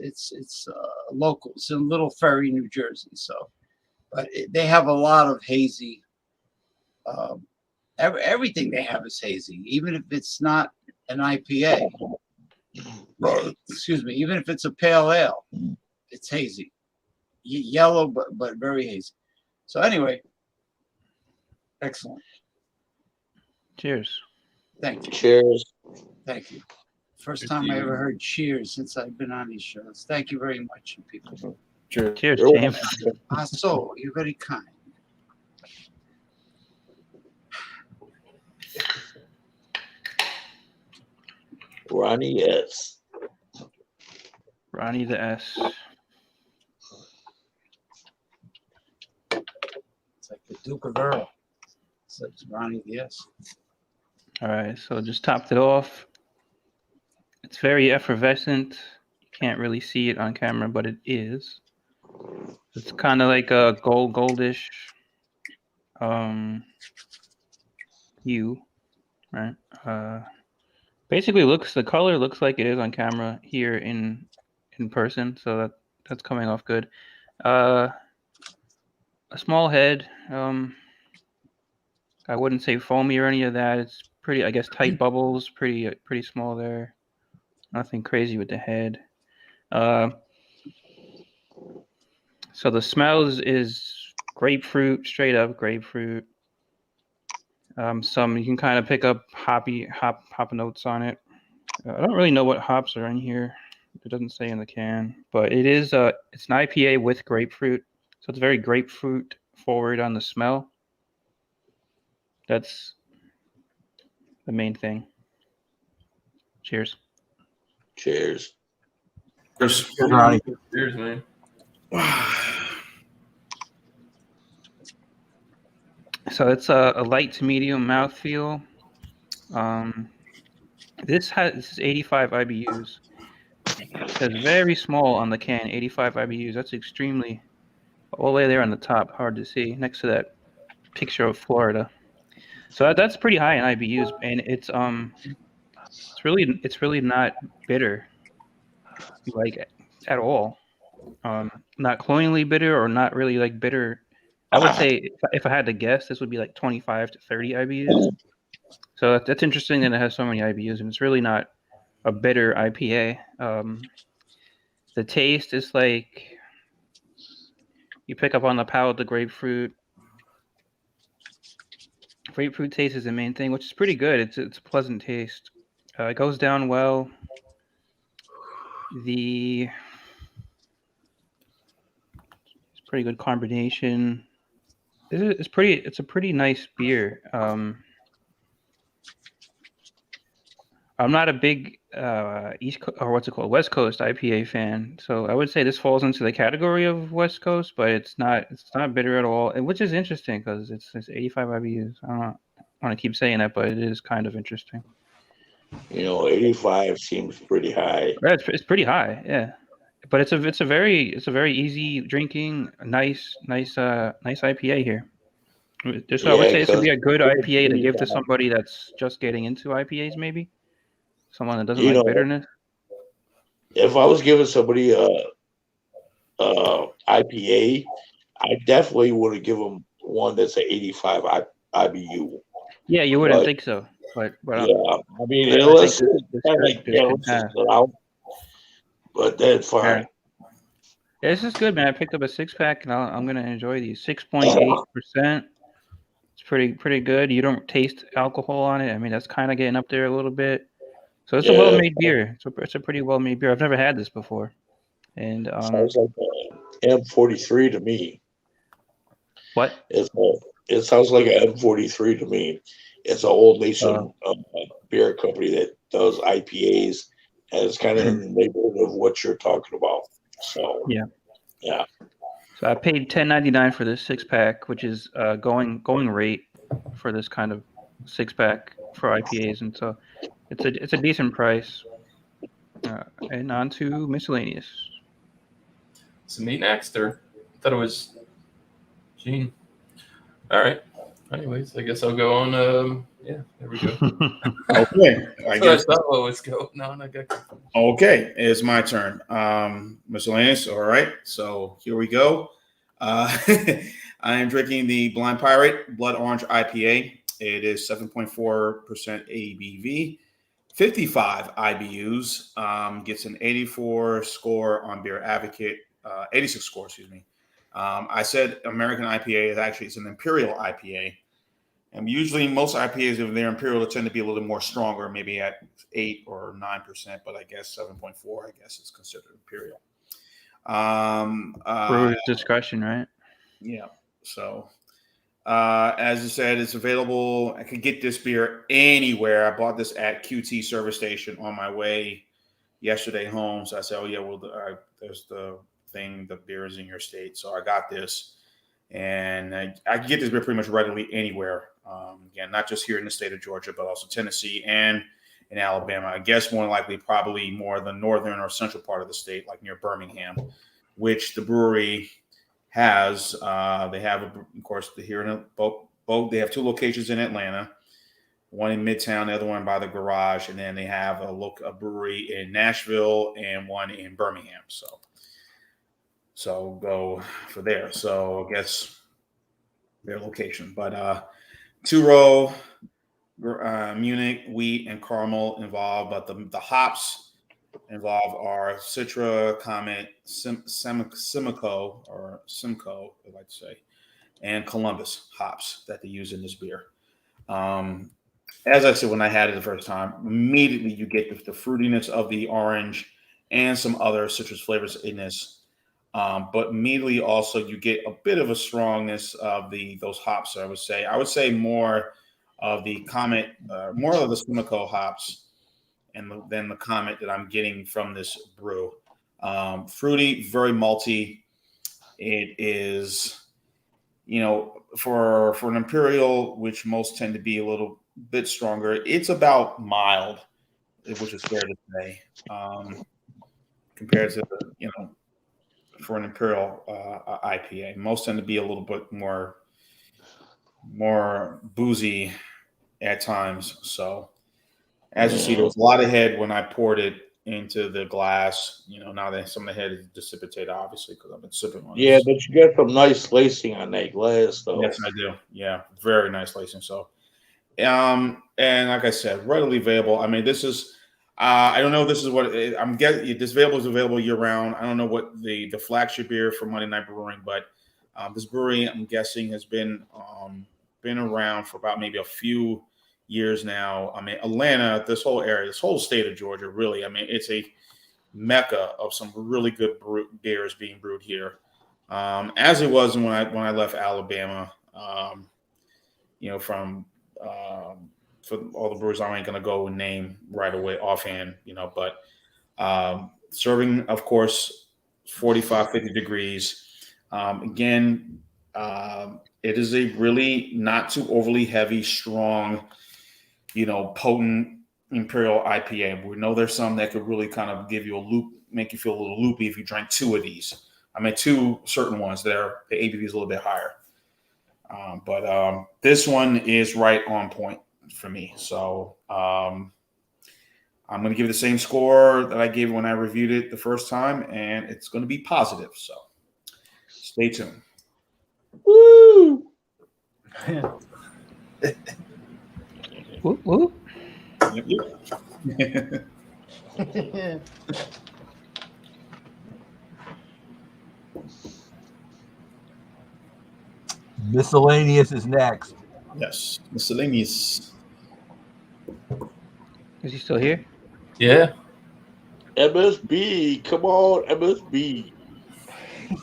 [SPEAKER 2] local. It's in Little Ferry, New Jersey. So, but they have a lot of hazy. Everything they have is hazy, even if it's not an IPA. Excuse me, even if it's a pale ale, it's hazy, yellow, but very hazy. So anyway, excellent.
[SPEAKER 4] Cheers.
[SPEAKER 2] Thank you.
[SPEAKER 8] Cheers.
[SPEAKER 2] Thank you. First time I ever heard cheers since I've been on these shows. Thank you very much, people.
[SPEAKER 6] Cheers.
[SPEAKER 4] Cheers,
[SPEAKER 8] You're
[SPEAKER 4] James.
[SPEAKER 2] So you're very kind.
[SPEAKER 8] Ronnie S.
[SPEAKER 4] Ronnie the S.
[SPEAKER 2] It's like the Duke of Earl. It's like Ronnie the S.
[SPEAKER 4] All right, so just topped it off. It's very effervescent. You can't really see it on camera, but it is. It's kind of like a goldish hue, right? Basically the color looks like it is on camera here in person, so that's coming off good. A small head. I wouldn't say foamy or any of that. It's pretty, I guess, tight bubbles, pretty small there. Nothing crazy with the head. So the smells is grapefruit, straight up grapefruit. Some you can kind of pick up hop notes on it. I don't really know what hops are in here. It doesn't say in the can, but it is it's an IPA with grapefruit, so it's very grapefruit forward on the smell. That's the main thing. Cheers.
[SPEAKER 8] Cheers.
[SPEAKER 6] Cheers.
[SPEAKER 5] Cheers, Ronnie.
[SPEAKER 3] Cheers, man.
[SPEAKER 4] So it's a light to medium mouthfeel. This is 85 IBUs. It says very small on the can, 85 IBUs. That's extremely all the way there on the top, hard to see, next to that picture of Florida. So that's pretty high in IBUs, and it's really not bitter, like at all. Not cloyingly bitter or not really like bitter. I would say if I had to guess, this would be like 25 to 30 IBUs. So that's interesting that it has so many IBUs, and it's really not a bitter IPA. The taste is like you pick up on the palate the grapefruit. Grapefruit taste is the main thing, which is pretty good. It's a pleasant taste. It goes down well. It's pretty good carbonation. It's a pretty nice beer. I'm not a big West Coast IPA fan, so I would say this falls into the category of West Coast, but it's not bitter at all, and which is interesting because it's 85 IBUs. I don't want to keep saying that, but it is kind of interesting.
[SPEAKER 8] 85 seems pretty high.
[SPEAKER 4] Yeah, it's pretty high, yeah. But it's a very easy drinking, nice IPA here. So I would say this would be a good IPA to give to somebody that's just getting into IPAs, maybe. Someone that doesn't like bitterness.
[SPEAKER 8] If I was giving somebody a IPA, I definitely would have given them one that's an 85 IBU.
[SPEAKER 4] Yeah, you wouldn't think so, but
[SPEAKER 8] yeah, I mean, unless it's kind of like out, but that's fine.
[SPEAKER 4] Yeah, this is good, man. I picked up a 6-pack, and I'm gonna enjoy these. 6.8%. It's pretty good. You don't taste alcohol on it. I mean, that's kind of getting up there a little bit. So it's a well-made beer. It's a pretty well-made beer. I've never had this before, and
[SPEAKER 8] sounds like an M43 to me.
[SPEAKER 4] What?
[SPEAKER 8] It sounds like an M43 to me. It's an Old Nation beer company that does IPAs, and it's kind of in the neighborhood of what you're talking about. So yeah.
[SPEAKER 4] So I paid $10.99 for this 6-pack, which is going rate for this kind of 6-pack for IPAs, and so it's a decent price. And on to miscellaneous.
[SPEAKER 3] So me next, or I thought it was Gene. All right. Anyways, I guess I'll go on. There we go.
[SPEAKER 6] Okay. I guess
[SPEAKER 3] thought what was going on. I got confused.
[SPEAKER 6] Okay, it's my turn. Miscellaneous. All right. So here we go. I am drinking the Blind Pirate Blood Orange IPA. It is 7.4% ABV, 55 IBUs. Gets an 84 score on Beer Advocate, 86 score, excuse me. I said American IPA is actually it's an Imperial IPA. And usually most IPAs, if they're Imperial, they tend to be a little more stronger, maybe at 8 or 9%, but I guess 7.4, I guess is considered Imperial.
[SPEAKER 4] Brewer's discretion, right?
[SPEAKER 6] Yeah. So as I said, it's available. I could get this beer anywhere. I bought this at QT service station on my way yesterday home. So I said, oh yeah, well, there's the thing, the beer is in your state. So I got this. And I can get this beer pretty much readily anywhere. Again, not just here in the state of Georgia, but also Tennessee and in Alabama. I guess more likely probably more the northern or central part of the state, like near Birmingham. which the brewery has. They have, of course, here in both. They have 2 locations in Atlanta, one in Midtown, the other one by the garage, and then they have a brewery in Nashville and one in Birmingham. So go for there. So I guess their location, but 2-row Munich wheat and caramel involved, but the hops involved are Citra, Comet, Simcoe, I like to say, and Columbus hops that they use in this beer. As I said, when I had it the first time, immediately you get the fruitiness of the orange and some other citrus flavors in this. But immediately also you get a bit of a strongness of those hops. I would say more of the Comet, more of the Simcoe hops, than the Comet that I'm getting from this brew. Fruity, very malty. It is, for an imperial, which most tend to be a little bit stronger, it's about mild, which is fair to say, compared to for an imperial IPA. Most tend to be a little bit more boozy at times. So as you see, there was a lot of head when I poured it into the glass. Now that some of the head is dissipated, obviously, because I've been sipping on it.
[SPEAKER 8] Yeah, but you got some nice lacing on that glass, though.
[SPEAKER 6] Yes, I do. Yeah, very nice lacing. So, and like I said, readily available. I mean, this is. I don't know. This is what I'm getting. This is available year round. I don't know what the flagship beer for Monday Night Brewing, but this brewery, I'm guessing, has been around for about maybe a few years now. I mean, Atlanta, this whole area, this whole state of Georgia, really. I mean, it's a mecca of some really good beers being brewed here, as it was when I left Alabama. From for all the brewers, I ain't gonna go and name right away offhand, but serving, of course, 45, 50 degrees. Again, it is a really not too overly heavy, strong, potent imperial IPA. We know there's some that could really kind of give you a loop, make you feel a little loopy if you drank 2 of these. I mean, 2 certain ones the ABV is a little bit higher. But this one is right on point for me. So I'm going to give it the same score that I gave when I reviewed it the first time, and it's going to be positive. So stay tuned.
[SPEAKER 8] Woo!
[SPEAKER 4] Whoop, whoop.
[SPEAKER 6] Yep.
[SPEAKER 5] Miscellaneous is next.
[SPEAKER 6] Yes, miscellaneous.
[SPEAKER 4] Is he still here?
[SPEAKER 3] Yeah.
[SPEAKER 8] MSB, come on, MSB.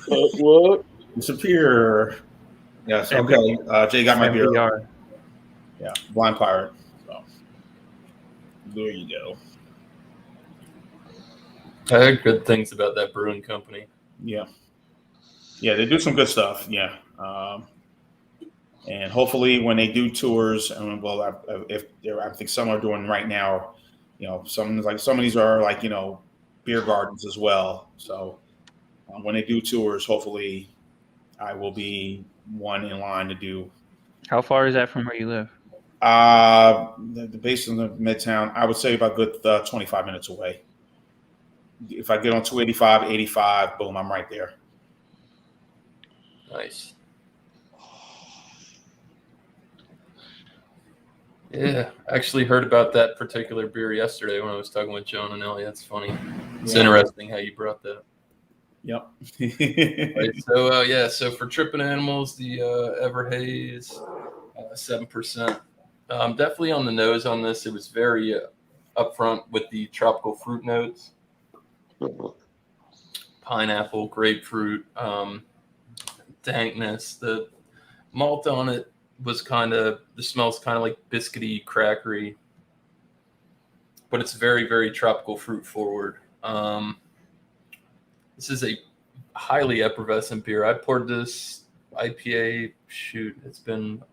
[SPEAKER 8] What?
[SPEAKER 6] Disappear. Yes. Okay. Jay got my beer.
[SPEAKER 4] MBR.
[SPEAKER 6] Yeah. Blind Pirate. So there you go.
[SPEAKER 3] I heard good things about that brewing company.
[SPEAKER 6] Yeah. Yeah, they do some good stuff. Yeah. And hopefully when they do tours, I think some are doing right now, some of these are like, beer gardens as well. So when they do tours, hopefully I will be one in line to do.
[SPEAKER 4] How far is that from where you live?
[SPEAKER 6] The base in the Midtown, I would say about good 25 minutes away. If I get on 285, 85, boom, I'm right there.
[SPEAKER 3] Nice. Yeah, I actually heard about that particular beer yesterday when I was talking with John and Ellie. That's funny. It's interesting how you brought that.
[SPEAKER 6] Yep.
[SPEAKER 3] Right, so for Trippin' Animals, the Everhaze, 7%. Definitely on the nose on this. It was very upfront with the tropical fruit notes. Pineapple, grapefruit, dankness. The malt on it was the smell's kind of like biscuity, crackery, but it's very, very tropical fruit forward. This is a highly effervescent beer. I poured this IPA, it's been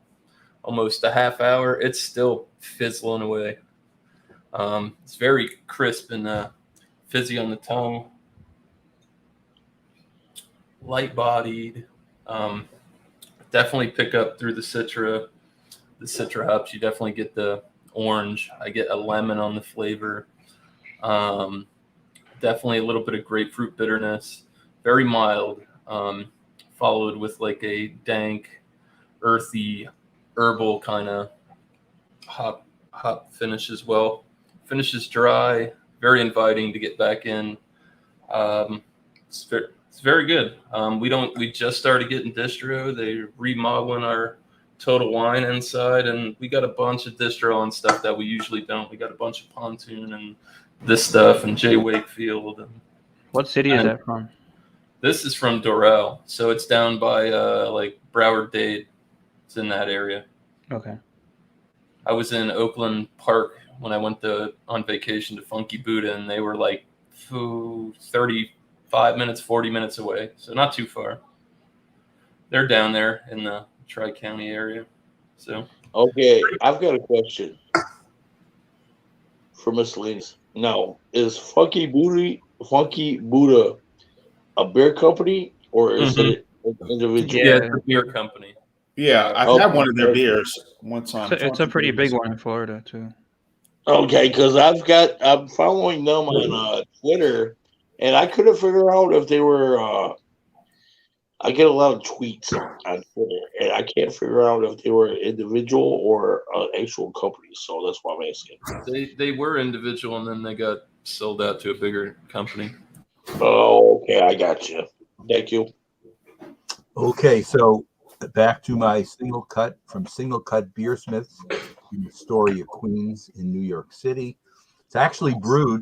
[SPEAKER 3] almost a half hour. It's still fizzling away. It's very crisp and fizzy on the tongue. light bodied. Definitely pick up through the Citra hops. You definitely get the orange. I get a lemon on the flavor. Definitely a little bit of grapefruit bitterness. Very mild. Followed with like a dank, earthy, herbal kind of hop finish as well. Finishes dry, very inviting to get back in. It's very good. We just started getting distro. They're remodeling our Total Wine inside, and we got a bunch of distro and stuff that we usually don't. We got a bunch of Pontoon and this stuff and J Wakefield.
[SPEAKER 4] What city is that from?
[SPEAKER 3] This is from Doral, so it's down by like Broward Dade. It's in that area.
[SPEAKER 4] Okay.
[SPEAKER 3] I was in Oakland Park when I went on vacation to Funky Buddha, and they were like 35 minutes, 40 minutes away, so not too far. They're down there in the Tri-County area. So
[SPEAKER 8] Okay, I've got a question for miscellaneous. Now, is Funky Buddha a beer company or is it an individual?
[SPEAKER 3] yeah, it's a beer company.
[SPEAKER 6] Yeah, I've had one of their beers one time.
[SPEAKER 4] It's a pretty big one in Florida too.
[SPEAKER 8] Okay, because I'm following them on Twitter, and I couldn't figure out if they were. I get a lot of tweets on Twitter, and I can't figure out if they were individual or actual companies. So that's why I'm asking.
[SPEAKER 3] They were individual, and then they got sold out to a bigger company.
[SPEAKER 8] Oh, okay, I got you. Thank you.
[SPEAKER 5] Okay, so back to my single cut from Single Cut Beersmiths in Astoria, Queens in New York City. It's actually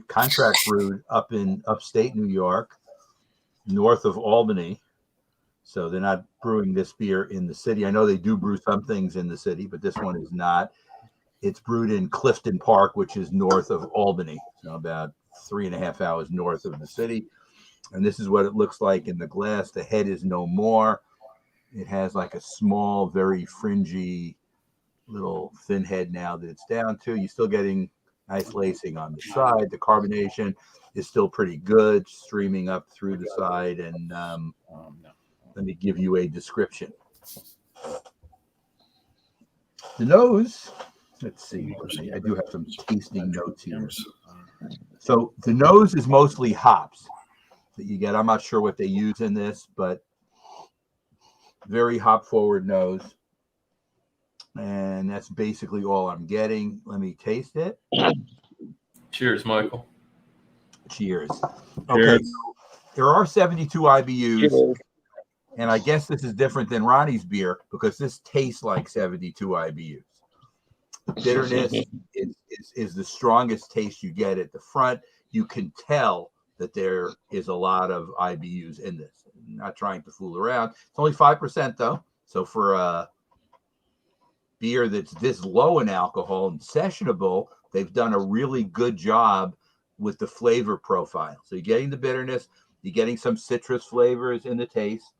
[SPEAKER 5] contract brewed up in upstate New York, north of Albany. So they're not brewing this beer in the city. I know they do brew some things in the city, but this one is not. It's brewed in Clifton Park, which is north of Albany, so about 3.5 hours north of the city. And this is what it looks like in the glass. The head is no more. It has like a small, very fringy little thin head now that it's down to. You're still getting nice lacing on the side. The carbonation is still pretty good, streaming up through the side. And let me give you a description. The nose, let's see. I do have some tasting notes here. So the nose is mostly hops that you get. I'm not sure what they use in this, but very hop forward nose. And that's basically all I'm getting. Let me taste it.
[SPEAKER 3] Cheers, Michael.
[SPEAKER 5] Cheers. Okay, so there are 72 IBUs.
[SPEAKER 8] Cheers.
[SPEAKER 5] And I guess this is different than Ronnie's beer because this tastes like 72 IBUs. The bitterness is the strongest taste you get at the front. You can tell that there is a lot of IBUs in this. I'm not trying to fool around. It's only 5% though. So for a beer that's this low in alcohol and sessionable, they've done a really good job with the flavor profile. So you're getting the bitterness, you're getting some citrus flavors in the taste.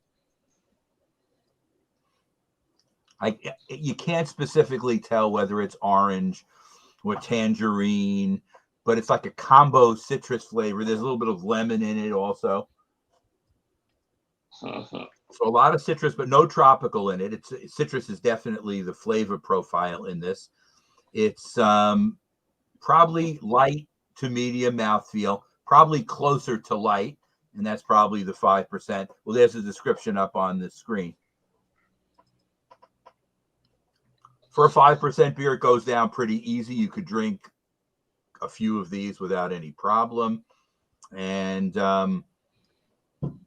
[SPEAKER 5] You can't specifically tell whether it's orange or tangerine, but it's like a combo citrus flavor. There's a little bit of lemon in it also. So a lot of citrus, but no tropical in it. Citrus is definitely the flavor profile in this. It's probably light to medium mouthfeel, probably closer to light, and that's probably the 5%. Well, there's a description up on the screen. For a 5% beer, it goes down pretty easy. You could drink a few of these without any problem. And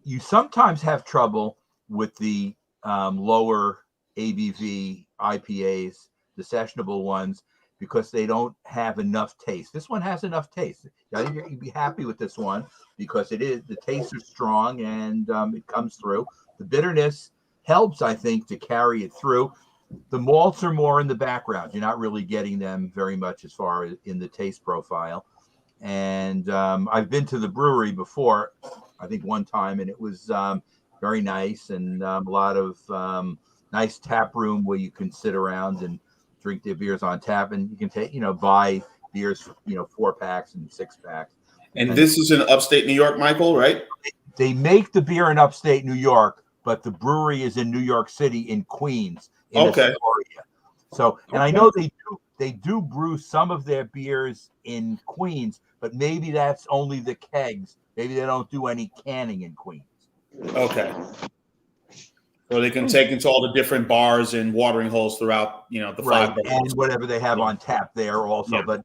[SPEAKER 5] you sometimes have trouble with the lower ABV IPAs, the sessionable ones, because they don't have enough taste. This one has enough taste. You'd be happy with this one because the tastes are strong and it comes through. The bitterness helps, I think, to carry it through. The malts are more in the background. You're not really getting them very much as far as in the taste profile. And I've been to the brewery before, I think one time, and it was very nice and a lot of nice tap room where you can sit around and drink their beers on tap, and you can take, buy beers, 4 packs and 6 packs.
[SPEAKER 6] And this is in upstate New York, Michael, right?
[SPEAKER 5] They make the beer in upstate New York, but the brewery is in New York City in Queens, in
[SPEAKER 6] Okay.
[SPEAKER 5] Astoria. So, and I know they do brew some of their beers in Queens, but maybe that's only the kegs. Maybe they don't do any canning in Queens.
[SPEAKER 6] Okay. So they can take into all the different bars and watering holes throughout, the
[SPEAKER 5] Right,
[SPEAKER 6] 5 boroughs.
[SPEAKER 5] and whatever they have on tap there also.
[SPEAKER 6] Yeah.
[SPEAKER 5] But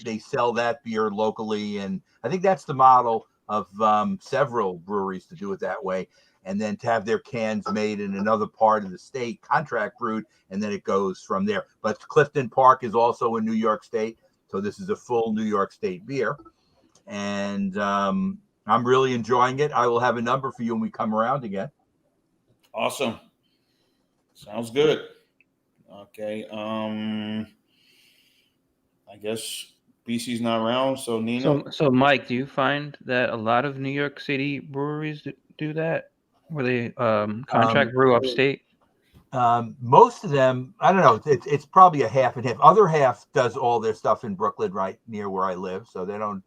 [SPEAKER 5] they sell that beer locally, and I think that's the model of several breweries to do it that way, and then to have their cans made in another part of the state, contract brewed, and then it goes from there. But Clifton Park is also in New York State, so this is a full New York State beer, and I'm really enjoying it. I will have a number for you when we come around again.
[SPEAKER 6] Awesome. Sounds good. Okay. I guess BC's not around, so Nina.
[SPEAKER 4] So Mike, do you find that a lot of New York City breweries do that, where they contract brew upstate?
[SPEAKER 5] Most of them, I don't know. It's probably a half and half. Other half does all their stuff in Brooklyn, right near where I live, so they don't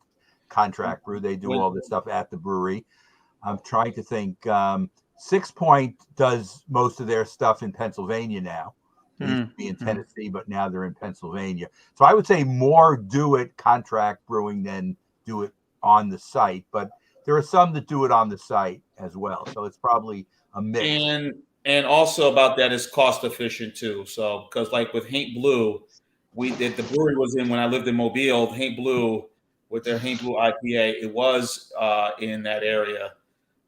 [SPEAKER 5] contract brew. They do all this stuff at the brewery. I'm trying to think. Six Point does most of their stuff in Pennsylvania now. They used to be in Tennessee, but now they're in Pennsylvania. So I would say more do it contract brewing than do it on the site. But there are some that do it on the site as well. So it's probably a mix.
[SPEAKER 6] And also about that is cost efficient too. So because like with Haint Blue, the brewery was in when I lived in Mobile. Haint Blue with their Haint Blue IPA, it was in that area.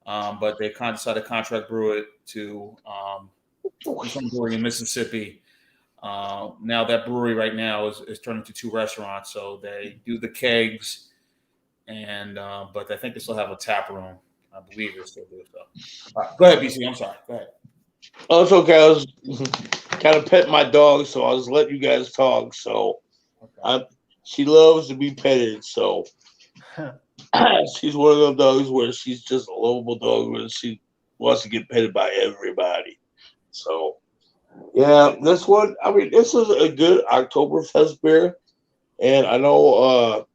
[SPEAKER 6] But they decided to contract brew it to some brewery in Mississippi. Now that brewery right now is turned into 2 restaurants. So they do the kegs, and but I think they still have a tap room. I believe they still do so. Go ahead, BC. I'm sorry. Go ahead.
[SPEAKER 8] Oh, it's okay. I was kind of petting my dog, so I was letting you guys talk. So she loves to be petted. So she's one of those dogs where she's just a lovable dog where she wants to get petted by everybody. So, yeah, this one, I mean, this is a good Oktoberfest beer. And I know,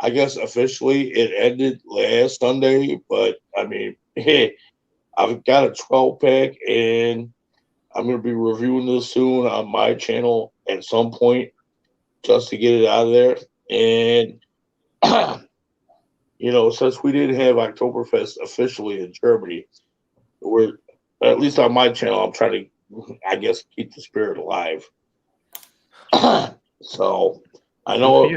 [SPEAKER 8] I guess officially it ended last Sunday, but I mean, hey, I've got a 12-pack and I'm going to be reviewing this soon on my channel at some point just to get it out of there. And, since we didn't have Oktoberfest officially in Germany, we're, at least on my channel, I'm trying to, I guess, keep the spirit alive. So I know,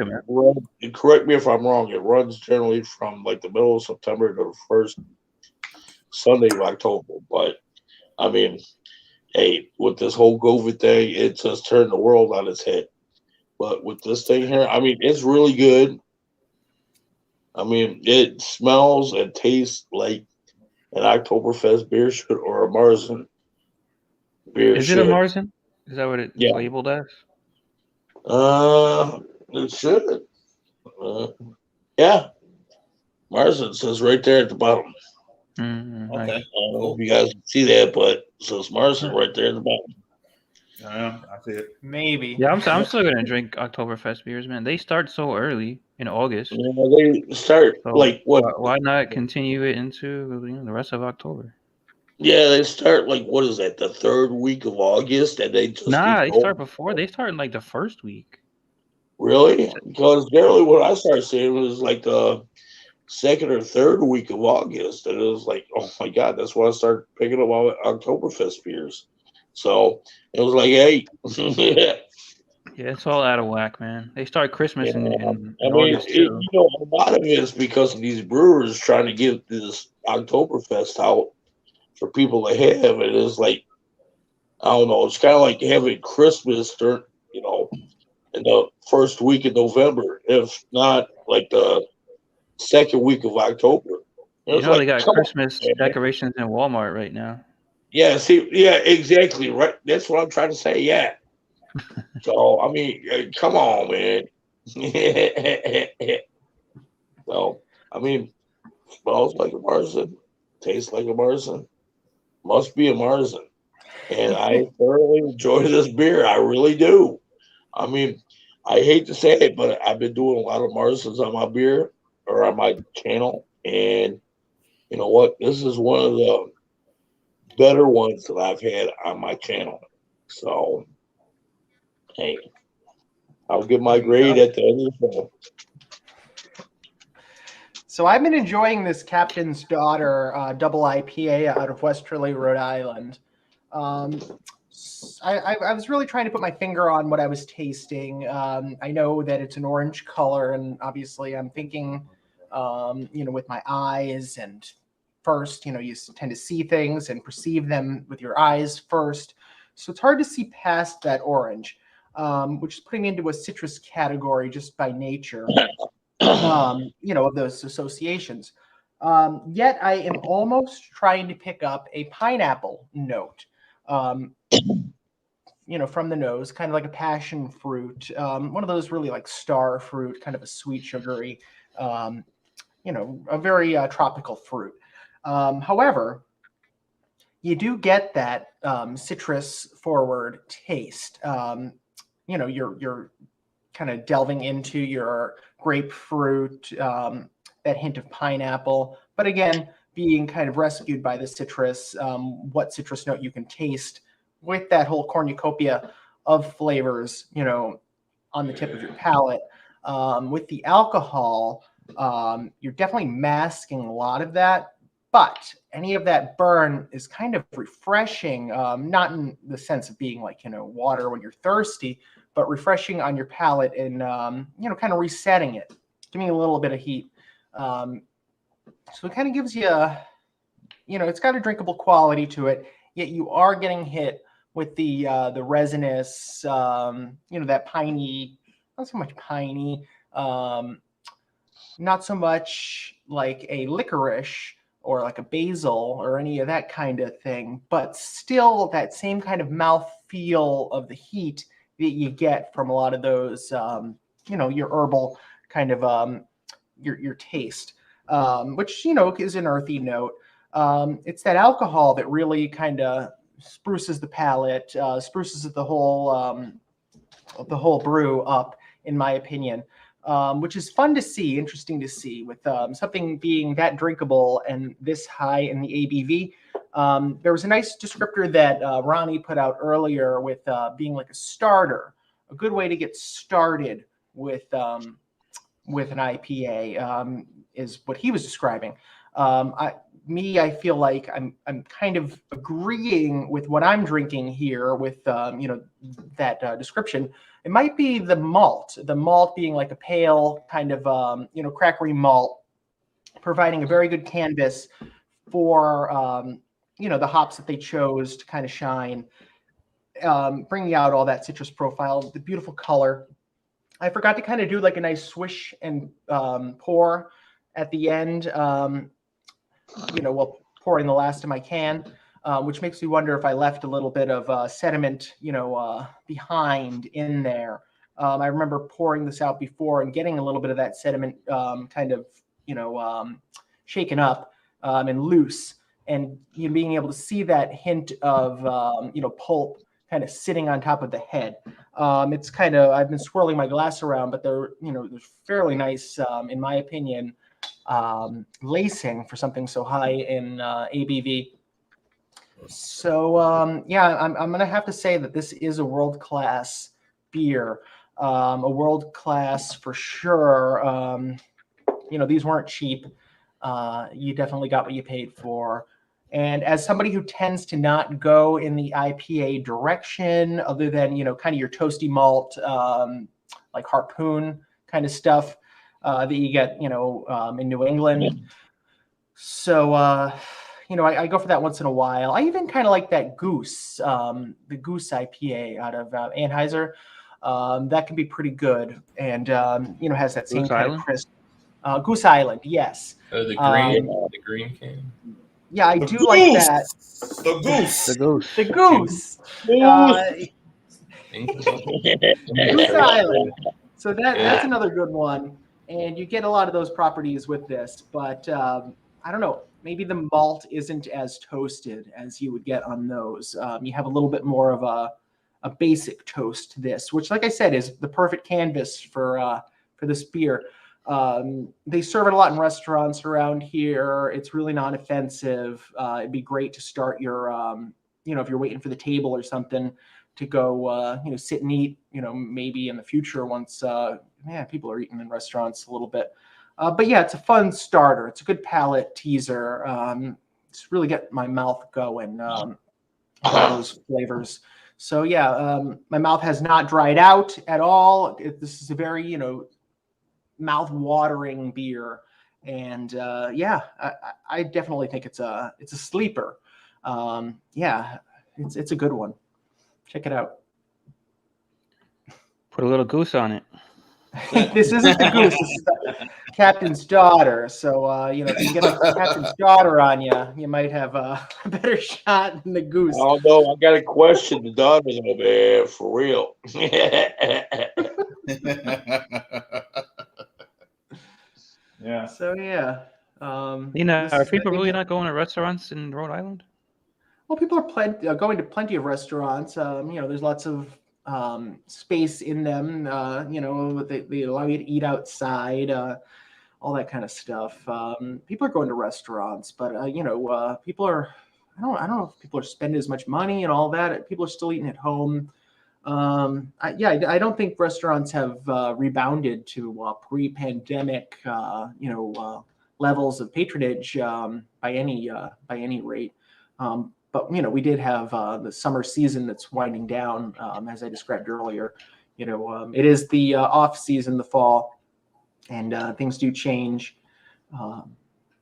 [SPEAKER 8] correct me if I'm wrong, it runs generally from like the middle of September to the first Sunday of October. But I mean, hey, with this whole COVID thing, it just turned the world on its head. But with this thing here, I mean, it's really good. I mean, it smells and tastes like an Oktoberfest beer should, or a Marzen beer
[SPEAKER 4] Is
[SPEAKER 8] should.
[SPEAKER 4] it a Marzen? Is that what it's labeled as?
[SPEAKER 8] It should. Yeah. Marzen says right there at the bottom.
[SPEAKER 6] Okay.
[SPEAKER 8] I don't know if you guys can see that, but it says Marzen right there at the bottom.
[SPEAKER 6] Yeah, I see it.
[SPEAKER 7] Maybe.
[SPEAKER 4] Yeah, I'm still gonna drink Oktoberfest beers, man. They start so early in August.
[SPEAKER 8] Yeah, they start
[SPEAKER 4] So
[SPEAKER 8] like what?
[SPEAKER 4] Why not continue it into the rest of October?
[SPEAKER 8] Yeah, they start like what is that? The 3rd week of August, and they just
[SPEAKER 4] They
[SPEAKER 8] keep
[SPEAKER 4] start
[SPEAKER 8] going.
[SPEAKER 4] before. They start in like the first week.
[SPEAKER 8] Really? Because generally, what I started seeing was like the 2nd or 3rd week of August, and it was like, oh my god, that's when I started picking up all Oktoberfest beers. So it was like, hey,
[SPEAKER 4] Yeah, it's all out of whack, man. They start Christmas in
[SPEAKER 8] I mean,
[SPEAKER 4] August too.
[SPEAKER 8] a lot of it is because of these brewers trying to get this Oktoberfest out for people to have. It is like, I don't know, it's kind of like having Christmas during, in the first week of November, if not like the 2nd week of October.
[SPEAKER 4] They got
[SPEAKER 8] come
[SPEAKER 4] Christmas
[SPEAKER 8] on, man.
[SPEAKER 4] decorations in Walmart right now.
[SPEAKER 8] Yeah, see, yeah, exactly, right. That's what I'm trying to say. Yeah. So I mean, come on, man. So I mean, smells like a Marzen, tastes like a Marzen, must be a Marzen, and I thoroughly enjoy this beer. I really do. I mean, I hate to say it, but I've been doing a lot of Marzens on my beer or on my channel, and you know what? This is one of the better ones that I've had on my channel. So, hey, I'll give my grade at the end of the film.
[SPEAKER 7] So I've been enjoying this Captain's Daughter double IPA out of Westerly, Rhode Island. I was really trying to put my finger on what I was tasting. I know that it's an orange color, and obviously I'm thinking, with my eyes. And first, you tend to see things and perceive them with your eyes first. So it's hard to see past that orange, which is putting me into a citrus category just by nature. Of those associations. Yet I am almost trying to pick up a pineapple note, from the nose, kind of like a passion fruit, one of those really like star fruit, kind of a sweet, sugary, a very tropical fruit. However, you do get that citrus forward taste. You're kind of delving into your grapefruit, that hint of pineapple, but again, being kind of rescued by the citrus, what citrus note you can taste with that whole cornucopia of flavors, on the tip of your palate. With the alcohol, you're definitely masking a lot of that, but any of that burn is kind of refreshing, not in the sense of being like, water when you're thirsty, but refreshing on your palate and, kind of resetting it, giving a little bit of heat. So it kind of gives you, it's got a drinkable quality to it, yet you are getting hit with the resinous, that piney, not so much piney, not so much like a licorice or like a basil or any of that kind of thing, but still that same kind of mouth feel of the heat that you get from a lot of those, your herbal kind of, your taste, which, is an earthy note. It's that alcohol that really kind of spruces the palate, spruces the whole brew up, in my opinion, which is fun to see, interesting to see, with something being that drinkable and this high in the ABV. There was a nice descriptor that Ronnie put out earlier with being like a starter, a good way to get started with an IPA, is what he was describing. I feel like I'm kind of agreeing with what I'm drinking here with that description. It might be the malt being like a pale kind of crackery malt, providing a very good canvas for the hops that they chose to kind of shine, bringing out all that citrus profile, the beautiful color. I forgot to kind of do like a nice swish and pour at the end, while pouring the last of my can, which makes me wonder if I left a little bit of sediment, behind in there. I remember pouring this out before and getting a little bit of that sediment kind of, shaken up and loose, and being able to see that hint of, pulp kind of sitting on top of the head. It's kind of, I've been swirling my glass around, but they're fairly nice, in my opinion, lacing for something so high in ABV. So I'm gonna have to say that this is a world-class beer, a world-class for sure. These weren't cheap. You definitely got what you paid for. And as somebody who tends to not go in the IPA direction, other than kind of your toasty malt, like Harpoon kind of stuff that you get in New England. So I go for that once in a while. I even kind of like that Goose, the Goose IPA out of Anheuser. That can be pretty good, and has that same
[SPEAKER 4] Goose
[SPEAKER 7] kind
[SPEAKER 4] Island?
[SPEAKER 7] of crisp. Goose Island, yes.
[SPEAKER 3] The green can.
[SPEAKER 7] Yeah, I
[SPEAKER 6] The
[SPEAKER 7] do
[SPEAKER 6] goose.
[SPEAKER 7] like that.
[SPEAKER 6] The goose.
[SPEAKER 4] The goose.
[SPEAKER 7] The Goose. Goose Island. So that's another good one, and you get a lot of those properties with this. But I don't know. Maybe the malt isn't as toasted as you would get on those. You have a little bit more of a basic toast to this, which, like I said, is the perfect canvas for this beer. They serve it a lot in restaurants around here. It's really not offensive. It'd be great to start your, if you're waiting for the table or something, to go, sit and eat, maybe in the future once, people are eating in restaurants a little bit. But yeah, it's a fun starter. It's a good palate teaser. It's really get my mouth going. All those flavors. So yeah, my mouth has not dried out at all. This is a very, mouth-watering beer, and I definitely think it's a sleeper. It's a good one. Check it out.
[SPEAKER 4] Put a little goose on it.
[SPEAKER 7] This isn't the goose. This is the captain's daughter. So if you get a captain's daughter on you, you might have a better shot than the goose.
[SPEAKER 8] Oh no, I got a question. The daughter's over there for real.
[SPEAKER 6] Yeah.
[SPEAKER 7] So yeah.
[SPEAKER 4] Are people really not going to restaurants in Rhode Island?
[SPEAKER 7] Well, people are going to plenty of restaurants. There's lots of space in them. They allow you to eat outside, all that kind of stuff. People are going to restaurants, but people are. I don't know if people are spending as much money and all that. People are still eating at home. I don't think restaurants have rebounded to pre-pandemic, levels of patronage by any rate. But we did have the summer season that's winding down, as I described earlier. It is the off season, the fall, and things do change.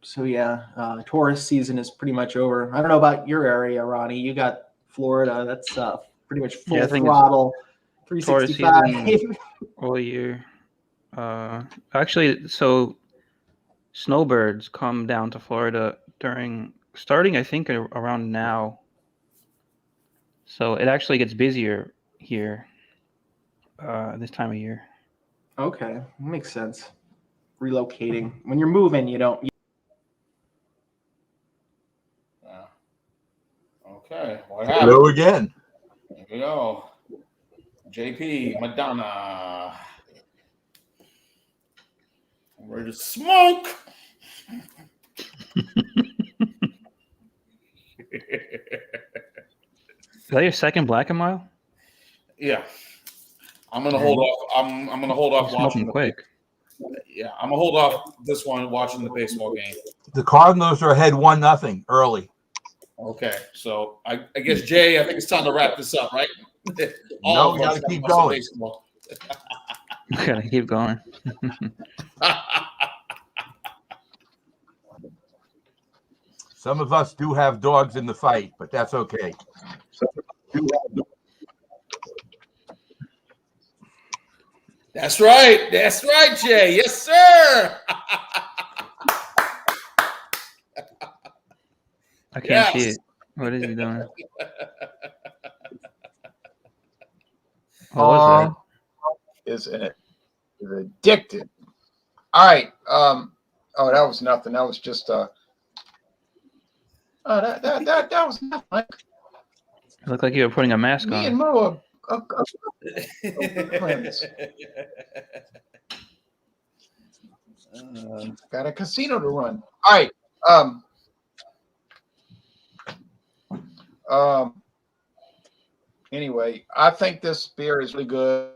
[SPEAKER 7] Tourist season is pretty much over. I don't know about your area, Ronnie. You got Florida. That's pretty much full throttle, 365
[SPEAKER 4] all year. Actually, so snowbirds come down to Florida starting I think around now. So it actually gets busier here this time of year.
[SPEAKER 7] Okay, makes sense. Relocating when you're moving, you don't.
[SPEAKER 6] Okay.
[SPEAKER 5] Hello again.
[SPEAKER 6] There we go. JP, Madonna. I'm ready to smoke.
[SPEAKER 4] Is that your second Black and Mild?
[SPEAKER 6] Yeah. I'm gonna hold off. I'm gonna hold off watching
[SPEAKER 4] quick.
[SPEAKER 6] Yeah, I'm gonna hold off this one watching the baseball game.
[SPEAKER 5] The Cardinals are ahead 1-0 early.
[SPEAKER 6] Okay, so I guess Jay, I think it's time to wrap this up, right?
[SPEAKER 5] No, we got to keep going.
[SPEAKER 4] Gotta keep going.
[SPEAKER 5] Some of us do have dogs in the fight, but that's okay.
[SPEAKER 6] That's right, Jay. Yes, sir.
[SPEAKER 4] I can't see it. What is he doing? What was that?
[SPEAKER 1] Is addicted. All right. That was nothing. That was just that was nothing.
[SPEAKER 4] It looked like you were putting a mask
[SPEAKER 1] Me
[SPEAKER 4] on.
[SPEAKER 1] and Mo are got a casino to run. All right. Anyway, I think this beer is really good.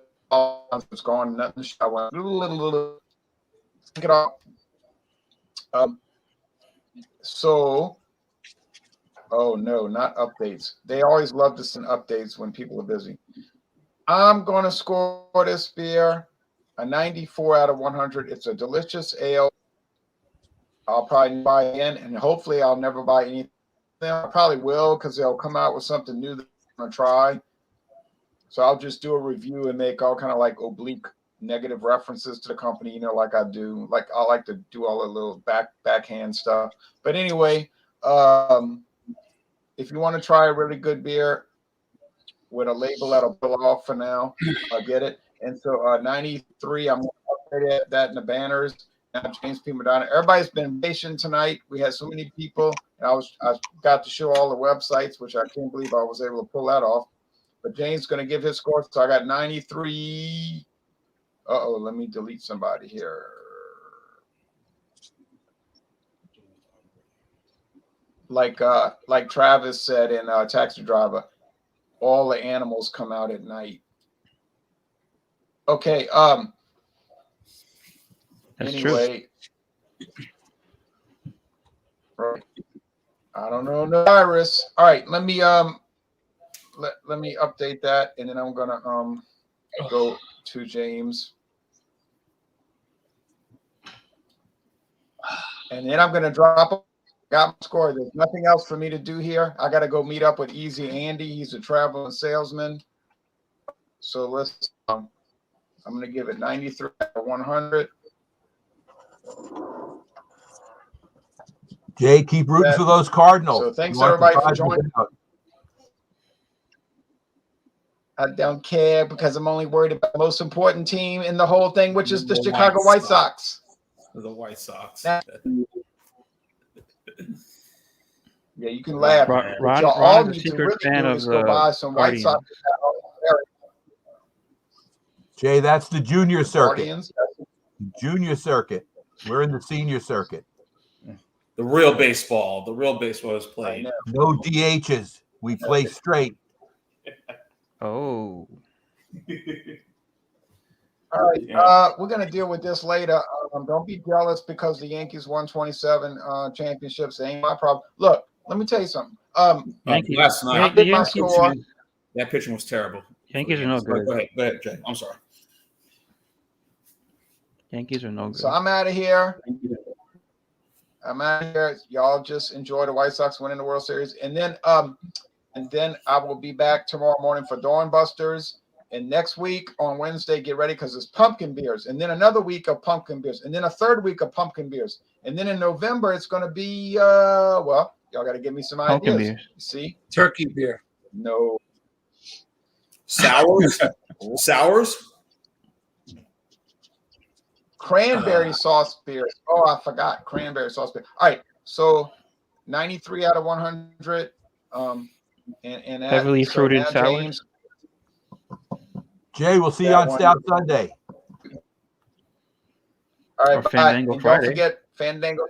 [SPEAKER 1] It's gone. Nothing. I want a little. Take it off. Oh no, not updates. They always love to send updates when people are busy. I'm going to score this beer a 94 out of 100. It's a delicious ale. I'll probably buy in, and hopefully I'll never buy anything. I probably will because they'll come out with something new that I'm going to try. So I'll just do a review and make all kind of like oblique negative references to the company, like I do. Like I like to do all the little backhand stuff. But anyway, if you want to try a really good beer with a label that'll pull off for now, I'll get it. And so 93, I'm going to upgrade that in the banners. Now James P. Madonna. Everybody's been patient tonight. We had so many people. And I got to show all the websites, which I can't believe I was able to pull that off. But James going to give his score. So I got 93. Let me delete somebody here. like Travis said in Taxi Driver, all the animals come out at night. Okay.
[SPEAKER 4] That's true.
[SPEAKER 1] Anyway, right. I don't know the virus. All right, let me let me update that, and then I'm gonna go to James, and then I'm gonna got my score. There's nothing else for me to do here. I gotta go meet up with Easy Andy. He's a traveling salesman. So let's. I'm gonna give it 93 out of 100.
[SPEAKER 5] Jay, keep rooting for those Cardinals.
[SPEAKER 1] So thanks
[SPEAKER 5] You want the
[SPEAKER 1] everybody for
[SPEAKER 5] Padres
[SPEAKER 1] joining.
[SPEAKER 5] out.
[SPEAKER 1] I don't care because I'm only worried about the most important team in the whole thing, which is the
[SPEAKER 6] The
[SPEAKER 1] Chicago White Sox.
[SPEAKER 6] The White Sox.
[SPEAKER 1] Yeah, you can laugh.
[SPEAKER 4] Ron,
[SPEAKER 1] What
[SPEAKER 4] Ron,
[SPEAKER 1] y'all all
[SPEAKER 4] Ron is a
[SPEAKER 1] need to
[SPEAKER 4] secret
[SPEAKER 1] really
[SPEAKER 4] fan
[SPEAKER 1] do
[SPEAKER 4] of
[SPEAKER 1] is go buy some White
[SPEAKER 4] Guardians.
[SPEAKER 1] Sox.
[SPEAKER 5] Jay, that's the junior circuit.
[SPEAKER 1] Guardians.
[SPEAKER 5] Junior circuit. We're in the senior circuit.
[SPEAKER 6] The real baseball. The real baseball is
[SPEAKER 1] I
[SPEAKER 6] played.
[SPEAKER 1] know.
[SPEAKER 5] No DHs. We play straight.
[SPEAKER 4] Oh,
[SPEAKER 1] All right,
[SPEAKER 6] Yeah.
[SPEAKER 1] we're gonna deal with this later. Don't be jealous because the Yankees won 27 championships. It ain't my problem. Look, let me tell you something.
[SPEAKER 4] Yankees.
[SPEAKER 6] Last
[SPEAKER 4] Yeah,
[SPEAKER 6] night,
[SPEAKER 4] the
[SPEAKER 1] did my
[SPEAKER 4] Yankees.
[SPEAKER 1] score.
[SPEAKER 6] that pitching was terrible.
[SPEAKER 4] Yankees are no good.
[SPEAKER 6] Go ahead, Jay. I'm sorry.
[SPEAKER 4] Yankees are no good.
[SPEAKER 1] So I'm out of here. Y'all just enjoy the White Sox winning the World Series, and then I will be back tomorrow morning for Dawn Busters. And next week on Wednesday, get ready because it's pumpkin beers, and then another week of pumpkin beers, and then a third week of pumpkin beers, and then in November it's going to be well, y'all got to give me some
[SPEAKER 4] Pumpkin
[SPEAKER 1] ideas.
[SPEAKER 4] beers.
[SPEAKER 1] See,
[SPEAKER 2] Turkey beer.
[SPEAKER 1] no
[SPEAKER 6] Sours? Sours?
[SPEAKER 1] cranberry sauce beers. Oh, I forgot cranberry sauce beer. All right, so 93 out of 100. And that,
[SPEAKER 4] Heavily
[SPEAKER 1] so
[SPEAKER 4] fruited
[SPEAKER 1] now
[SPEAKER 4] sours.
[SPEAKER 1] James,
[SPEAKER 5] Jay, we'll see you
[SPEAKER 1] That
[SPEAKER 5] on
[SPEAKER 1] one.
[SPEAKER 5] Stout Sunday.
[SPEAKER 1] all right,
[SPEAKER 4] Or
[SPEAKER 1] bye.
[SPEAKER 4] Fandango
[SPEAKER 1] And
[SPEAKER 4] Friday.
[SPEAKER 1] don't forget Fandango.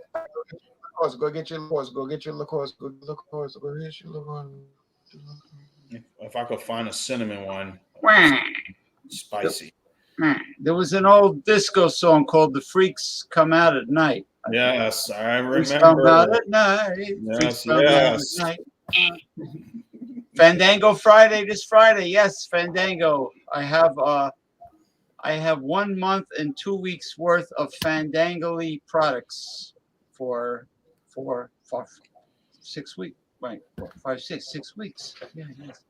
[SPEAKER 1] Go get your liqueurs. Go get your liqueurs. Go get your liqueurs.
[SPEAKER 6] If I could find a cinnamon one, spicy.
[SPEAKER 2] There was an old disco song called "The Freaks Come Out at Night."
[SPEAKER 6] Yes, I
[SPEAKER 2] Freaks come out
[SPEAKER 6] remember.
[SPEAKER 2] at night. Freaks
[SPEAKER 6] Yes,
[SPEAKER 2] come
[SPEAKER 6] yes.
[SPEAKER 2] out at night. Fandango Friday this Friday. Yes, Fandango. I have 1 month and 2 weeks worth of Fandango-y products for 6 weeks. Right, 6 weeks. Yeah, yes.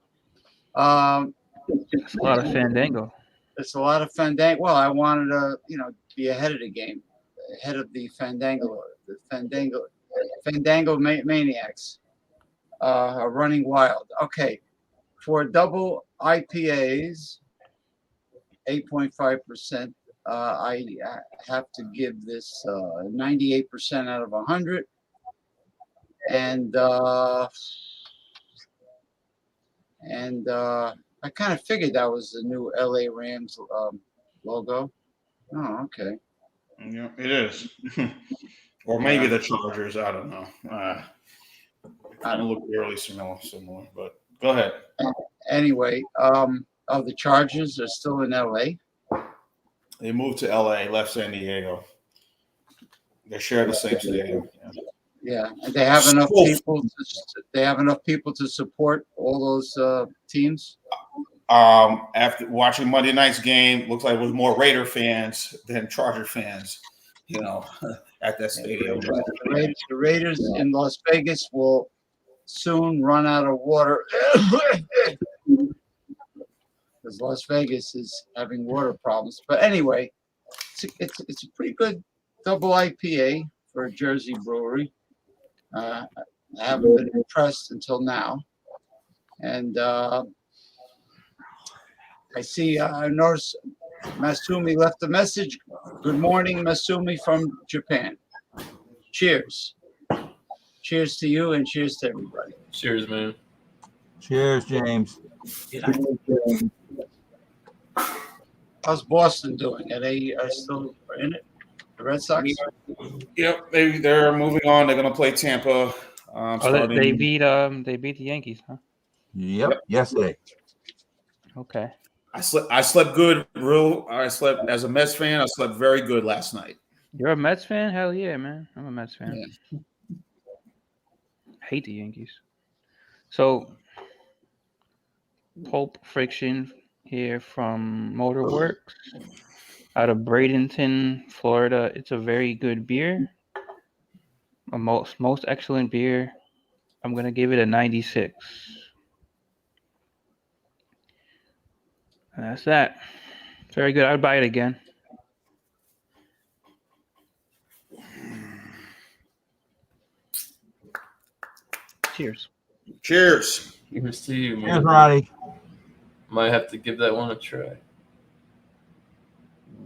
[SPEAKER 4] That's a lot of Fandango.
[SPEAKER 2] It's a lot of Fandango. Well, I wanted to, be ahead of the game, ahead of the Fandango maniacs are running wild. Okay, for double IPAs, 8.5%. I have to give this 98% out of 100, and I kind of figured that was the new LA Rams logo. Oh, okay.
[SPEAKER 6] Yeah, it is. Or maybe the Chargers. I don't know. Kind of look really similar, but go ahead.
[SPEAKER 2] Anyway, the Chargers are still in LA.
[SPEAKER 6] They moved to LA, left San Diego. They share the same stadium.
[SPEAKER 2] Yeah, and they have enough people. They have enough people to support all those teams.
[SPEAKER 6] After watching Monday night's game, looks like it was more Raider fans than Charger fans. At that stadium.
[SPEAKER 2] The Raiders in Las Vegas will soon run out of water because Las Vegas is having water problems. But anyway, it's a pretty good double IPA for a Jersey brewery. I haven't been impressed until now, and I noticed Masumi left a message. Good morning, Masumi from Japan. Cheers. Cheers to you and cheers to everybody.
[SPEAKER 3] Cheers, man.
[SPEAKER 5] Cheers, James.
[SPEAKER 2] How's Boston doing? Are they still in it? The Red Sox?
[SPEAKER 6] Yep, they're moving on. They're going to play Tampa
[SPEAKER 4] Oh,
[SPEAKER 6] Starting.
[SPEAKER 4] they beat the Yankees, huh?
[SPEAKER 5] Yep.
[SPEAKER 6] Yep.
[SPEAKER 5] Yesterday.
[SPEAKER 4] Okay.
[SPEAKER 6] I slept good. I slept as a Mets fan. I slept very good last night.
[SPEAKER 4] You're a Mets fan? Hell yeah, man. I'm a Mets fan.
[SPEAKER 6] Yeah.
[SPEAKER 4] Hate the Yankees. So Pulp Friction here from Motorworks out of Bradenton, Florida. It's a very good beer. A most excellent beer. I'm gonna give it a 96. And that's that. Very good. I'd buy it again. Cheers.
[SPEAKER 6] Cheers.
[SPEAKER 3] Here's to you,
[SPEAKER 5] Here's
[SPEAKER 3] man.
[SPEAKER 5] Ronnie.
[SPEAKER 3] Might have to give that one a try.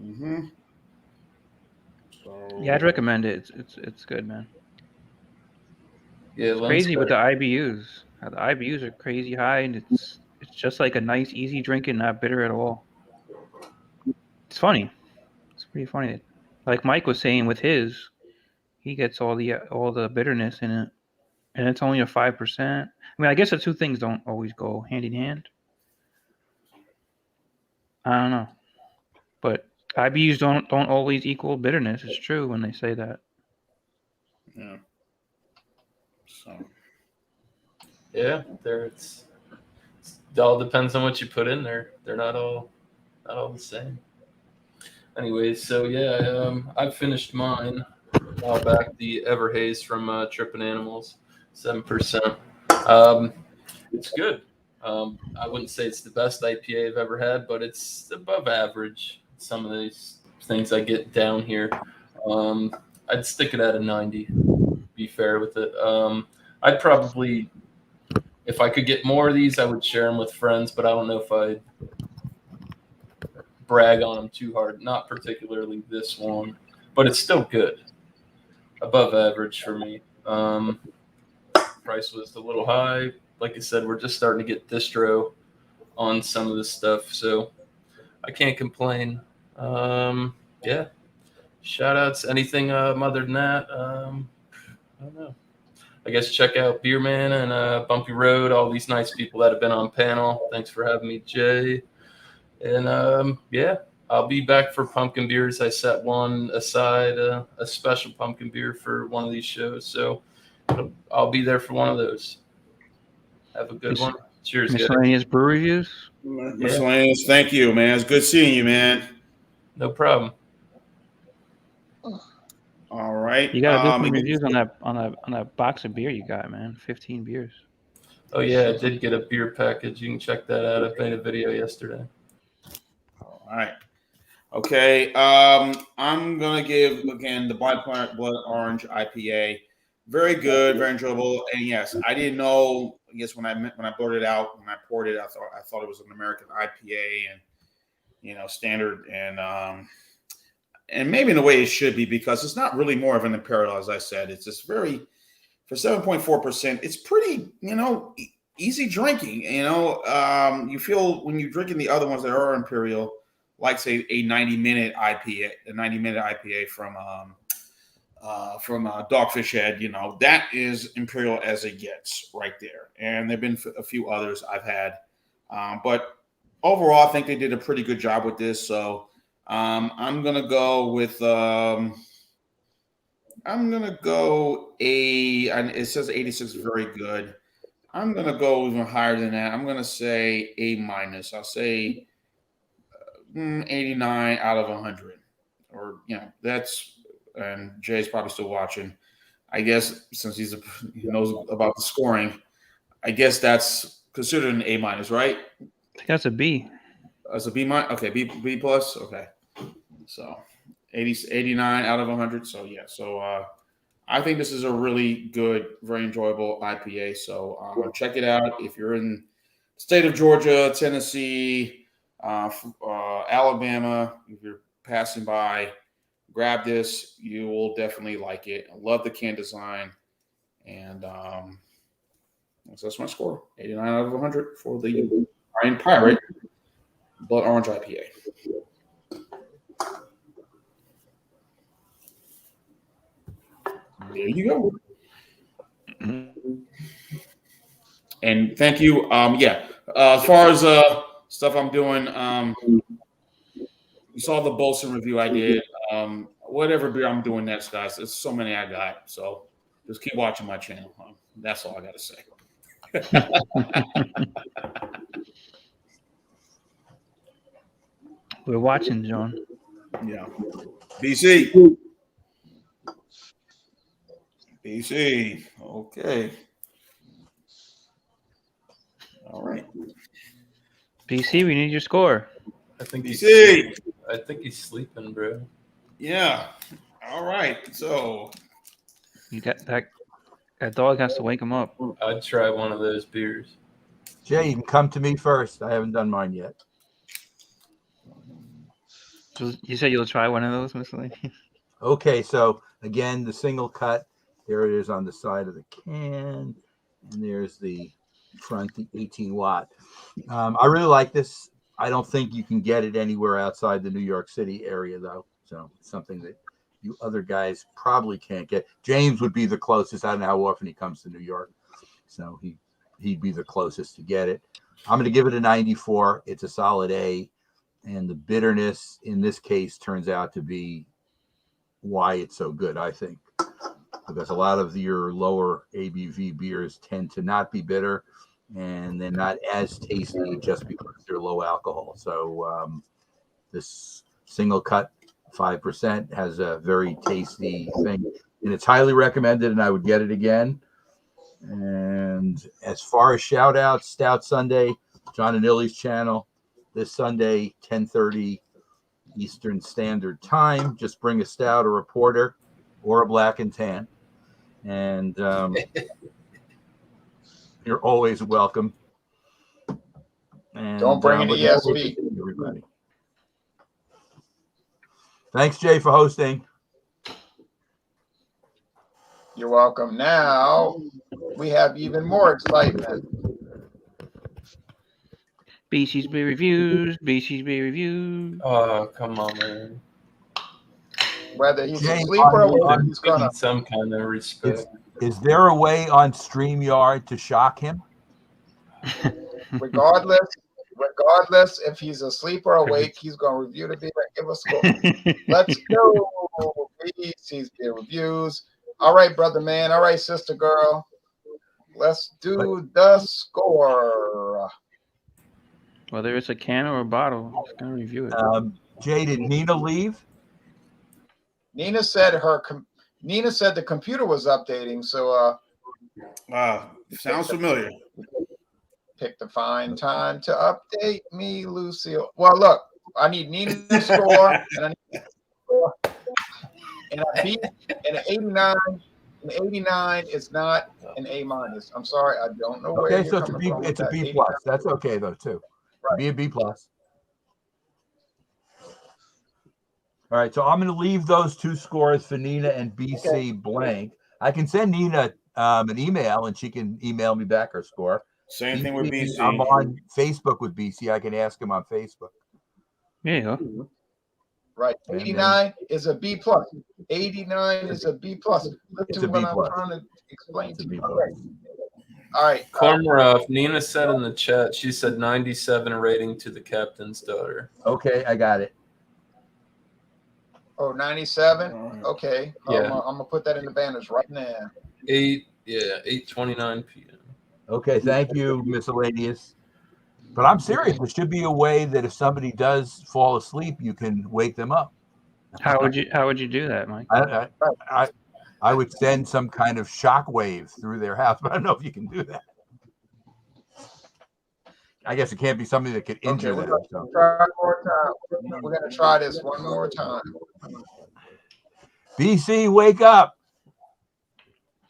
[SPEAKER 6] Mm-hmm. So,
[SPEAKER 4] Yeah, I'd recommend it. It's good, man.
[SPEAKER 3] Yeah,
[SPEAKER 4] It's
[SPEAKER 3] Len's
[SPEAKER 4] crazy with
[SPEAKER 3] got-
[SPEAKER 4] the IBUs. How the IBUs are crazy high, and it's just like a nice, easy drinking, not bitter at all. It's funny. It's pretty funny. Like Mike was saying with his, he gets all the bitterness in it, and it's only a 5%. I mean, I guess the two things don't always go hand in hand. I don't know, but IBUs don't always equal bitterness. It's true when they say that.
[SPEAKER 6] yeah. So,
[SPEAKER 3] Yeah, it all depends on what you put in there. They're not all the same. Anyways, so yeah, I finished mine a while back. The Everhaze from Trippin' Animals, 7%. It's good. I wouldn't say it's the best IPA I've ever had, but it's above average. Some of these things I get down here. I'd stick it at a 90. Be fair with it. I'd probably, if I could get more of these, I would share them with friends, but I don't know if I'd brag on them too hard. Not particularly this one, but it's still good. Above average for me. Price was a little high. Like I said, we're just starting to get distro on some of this stuff, so I can't complain. Yeah. Shout outs. Anything other than that? I don't know. I guess check out Beerman and Bumpy Road, all these nice people that have been on panel. Thanks for having me, Jay. And yeah, I'll be back for pumpkin beers. I set one aside, a special pumpkin beer for one of these shows. So I'll be there for one of those. Have a good one. Cheers, guys.
[SPEAKER 4] Miscellaneous brew reviews.
[SPEAKER 6] miscellaneous. Thank you, man. It's good seeing you, man.
[SPEAKER 3] No problem.
[SPEAKER 6] All right.
[SPEAKER 4] You gotta do some
[SPEAKER 6] again-
[SPEAKER 4] reviews on that box of beer you got, man. 15 beers.
[SPEAKER 3] Oh yeah, I did get a beer package. You can check that out. I made a video yesterday.
[SPEAKER 6] All right. Okay. I'm gonna give again the Blood Orange IPA. Very good, very enjoyable. And yes, I didn't know. I guess when I poured it out, I thought it was an American IPA and standard and maybe in a way it should be because it's not really more of an imperial, as I said. It's just very for 7.4%. It's pretty easy drinking. You feel when you're drinking the other ones that are imperial, like say a 90-minute IPA from Dogfish Head, that is imperial as it gets right there. And there've been a few others I've had, but overall, I think they did a pretty good job with this. So I'm gonna go with and it says 86 is very good. I'm gonna go even higher than that. I'm gonna say A minus. I'll say 89 out of 100, or that's. And Jay's probably still watching. I guess since he knows about the scoring, I guess that's considered an A minus, right?
[SPEAKER 4] I think that's a B.
[SPEAKER 6] That's a B minus. Okay, B plus. Okay, so 89 out of 100. So yeah, so I think this is a really good, very enjoyable IPA. So check it out if you're in the state of Georgia, Tennessee, Alabama. If you're passing by, grab this. You will definitely like it. I love the can design. And so that's my score. 89 out of 100 for the Iron Pirate Blood Orange IPA. There you go. And thank you. As far as stuff I'm doing, you saw the Bolson review I did. Whatever beer I'm doing next, guys. There's so many I got. So just keep watching my channel. That's all I got to say.
[SPEAKER 4] We're watching, John.
[SPEAKER 6] Yeah. BC. Okay. All right.
[SPEAKER 4] BC, we need your score.
[SPEAKER 3] I think
[SPEAKER 6] BC.
[SPEAKER 3] he's sleeping, bro.
[SPEAKER 6] Yeah. All right. So
[SPEAKER 4] You got that. That dog has to wake him up.
[SPEAKER 3] I'd try one of those beers.
[SPEAKER 5] Jay, you can come to me first. I haven't done mine yet.
[SPEAKER 4] You said you'll try one of those, Miss Lady?
[SPEAKER 5] Okay, so again, the single cut. There it is on the side of the can. And there's the front, the 18 watt. I really like this. I don't think you can get it anywhere outside the New York City area, though. So it's something that you other guys probably can't get. James would be the closest. I don't know how often he comes to New York. So he'd be the closest to get it. I'm going to give it a 94. It's a solid A. And the bitterness in this case turns out to be why it's so good, I think. Because a lot of your lower ABV beers tend to not be bitter, and they're not as tasty just because they're low alcohol. So this single cut 5% has a very tasty thing, and it's highly recommended, and I would get it again. And as far as shout outs, Stout Sunday, John and Illy's channel, this Sunday, 10:30 Eastern Standard Time. Just bring a stout or a porter or a black and tan. And you're always welcome. And
[SPEAKER 1] Don't bring an ESV.
[SPEAKER 5] Everybody. Thanks, Jay, for hosting.
[SPEAKER 1] You're welcome. Now we have even more excitement.
[SPEAKER 4] BC's Beer Reviews. BC's Beer Reviews.
[SPEAKER 3] Oh, come on, man.
[SPEAKER 1] Whether he's
[SPEAKER 5] Jay,
[SPEAKER 1] asleep or awake, he's
[SPEAKER 3] Give
[SPEAKER 1] gonna.
[SPEAKER 3] him some kind of respect.
[SPEAKER 5] Is there a way on StreamYard to shock him?
[SPEAKER 1] Regardless if he's asleep or awake, he's gonna review the beer and give us a score. Let's go. BC's Beer Reviews. All right, brother man. All right, sister girl. Let's do the score.
[SPEAKER 4] Whether it's a can or a bottle, I'm just gonna review it.
[SPEAKER 5] Jay, did Nina leave?
[SPEAKER 1] Nina said the computer was updating, so
[SPEAKER 6] sounds familiar.
[SPEAKER 1] picked a fine time to update me, Lucille. Well, look, I need Nina's score and I need score. And I beat an 89. An 89 is not an A minus. I'm sorry, I don't know where
[SPEAKER 5] Okay,
[SPEAKER 1] you're
[SPEAKER 5] so
[SPEAKER 1] coming from.
[SPEAKER 5] it's a B
[SPEAKER 1] 89.
[SPEAKER 5] plus. That's okay though too.
[SPEAKER 1] Right.
[SPEAKER 5] Be a B plus. All right, so I'm going to leave those two scores for Nina and BC blank. I can send Nina an email, and she can email me back her score.
[SPEAKER 6] Same thing with BC.
[SPEAKER 5] I'm on Facebook with BC. I can ask him on Facebook.
[SPEAKER 4] There you go.
[SPEAKER 1] Right. 89 is a B plus. 89 is a B plus.
[SPEAKER 5] It's
[SPEAKER 1] Listen
[SPEAKER 5] a
[SPEAKER 1] what
[SPEAKER 5] B
[SPEAKER 1] I'm
[SPEAKER 5] plus.
[SPEAKER 1] trying to explain
[SPEAKER 5] It's a
[SPEAKER 1] to
[SPEAKER 5] B
[SPEAKER 1] you.
[SPEAKER 5] plus.
[SPEAKER 1] All right.
[SPEAKER 3] Kormarov, Nina said in the chat, she said 97 rating to the captain's daughter.
[SPEAKER 5] Okay, I got it.
[SPEAKER 1] Oh, 97? Okay.
[SPEAKER 3] Yeah.
[SPEAKER 1] I'm going to put that in the banners right now.
[SPEAKER 3] 8:29 p.m.
[SPEAKER 5] Okay, thank you, miscellaneous. But I'm serious. There should be a way that if somebody does fall asleep, you can wake them up.
[SPEAKER 4] How would you do that, Mike?
[SPEAKER 5] I would send some kind of shock wave through their house, but I don't know if you can do that. I guess it can't be something that could injure
[SPEAKER 1] Okay,
[SPEAKER 5] them.
[SPEAKER 1] we're
[SPEAKER 5] So.
[SPEAKER 1] going to try one more time. We're going to try this one more time.
[SPEAKER 5] BC, wake up.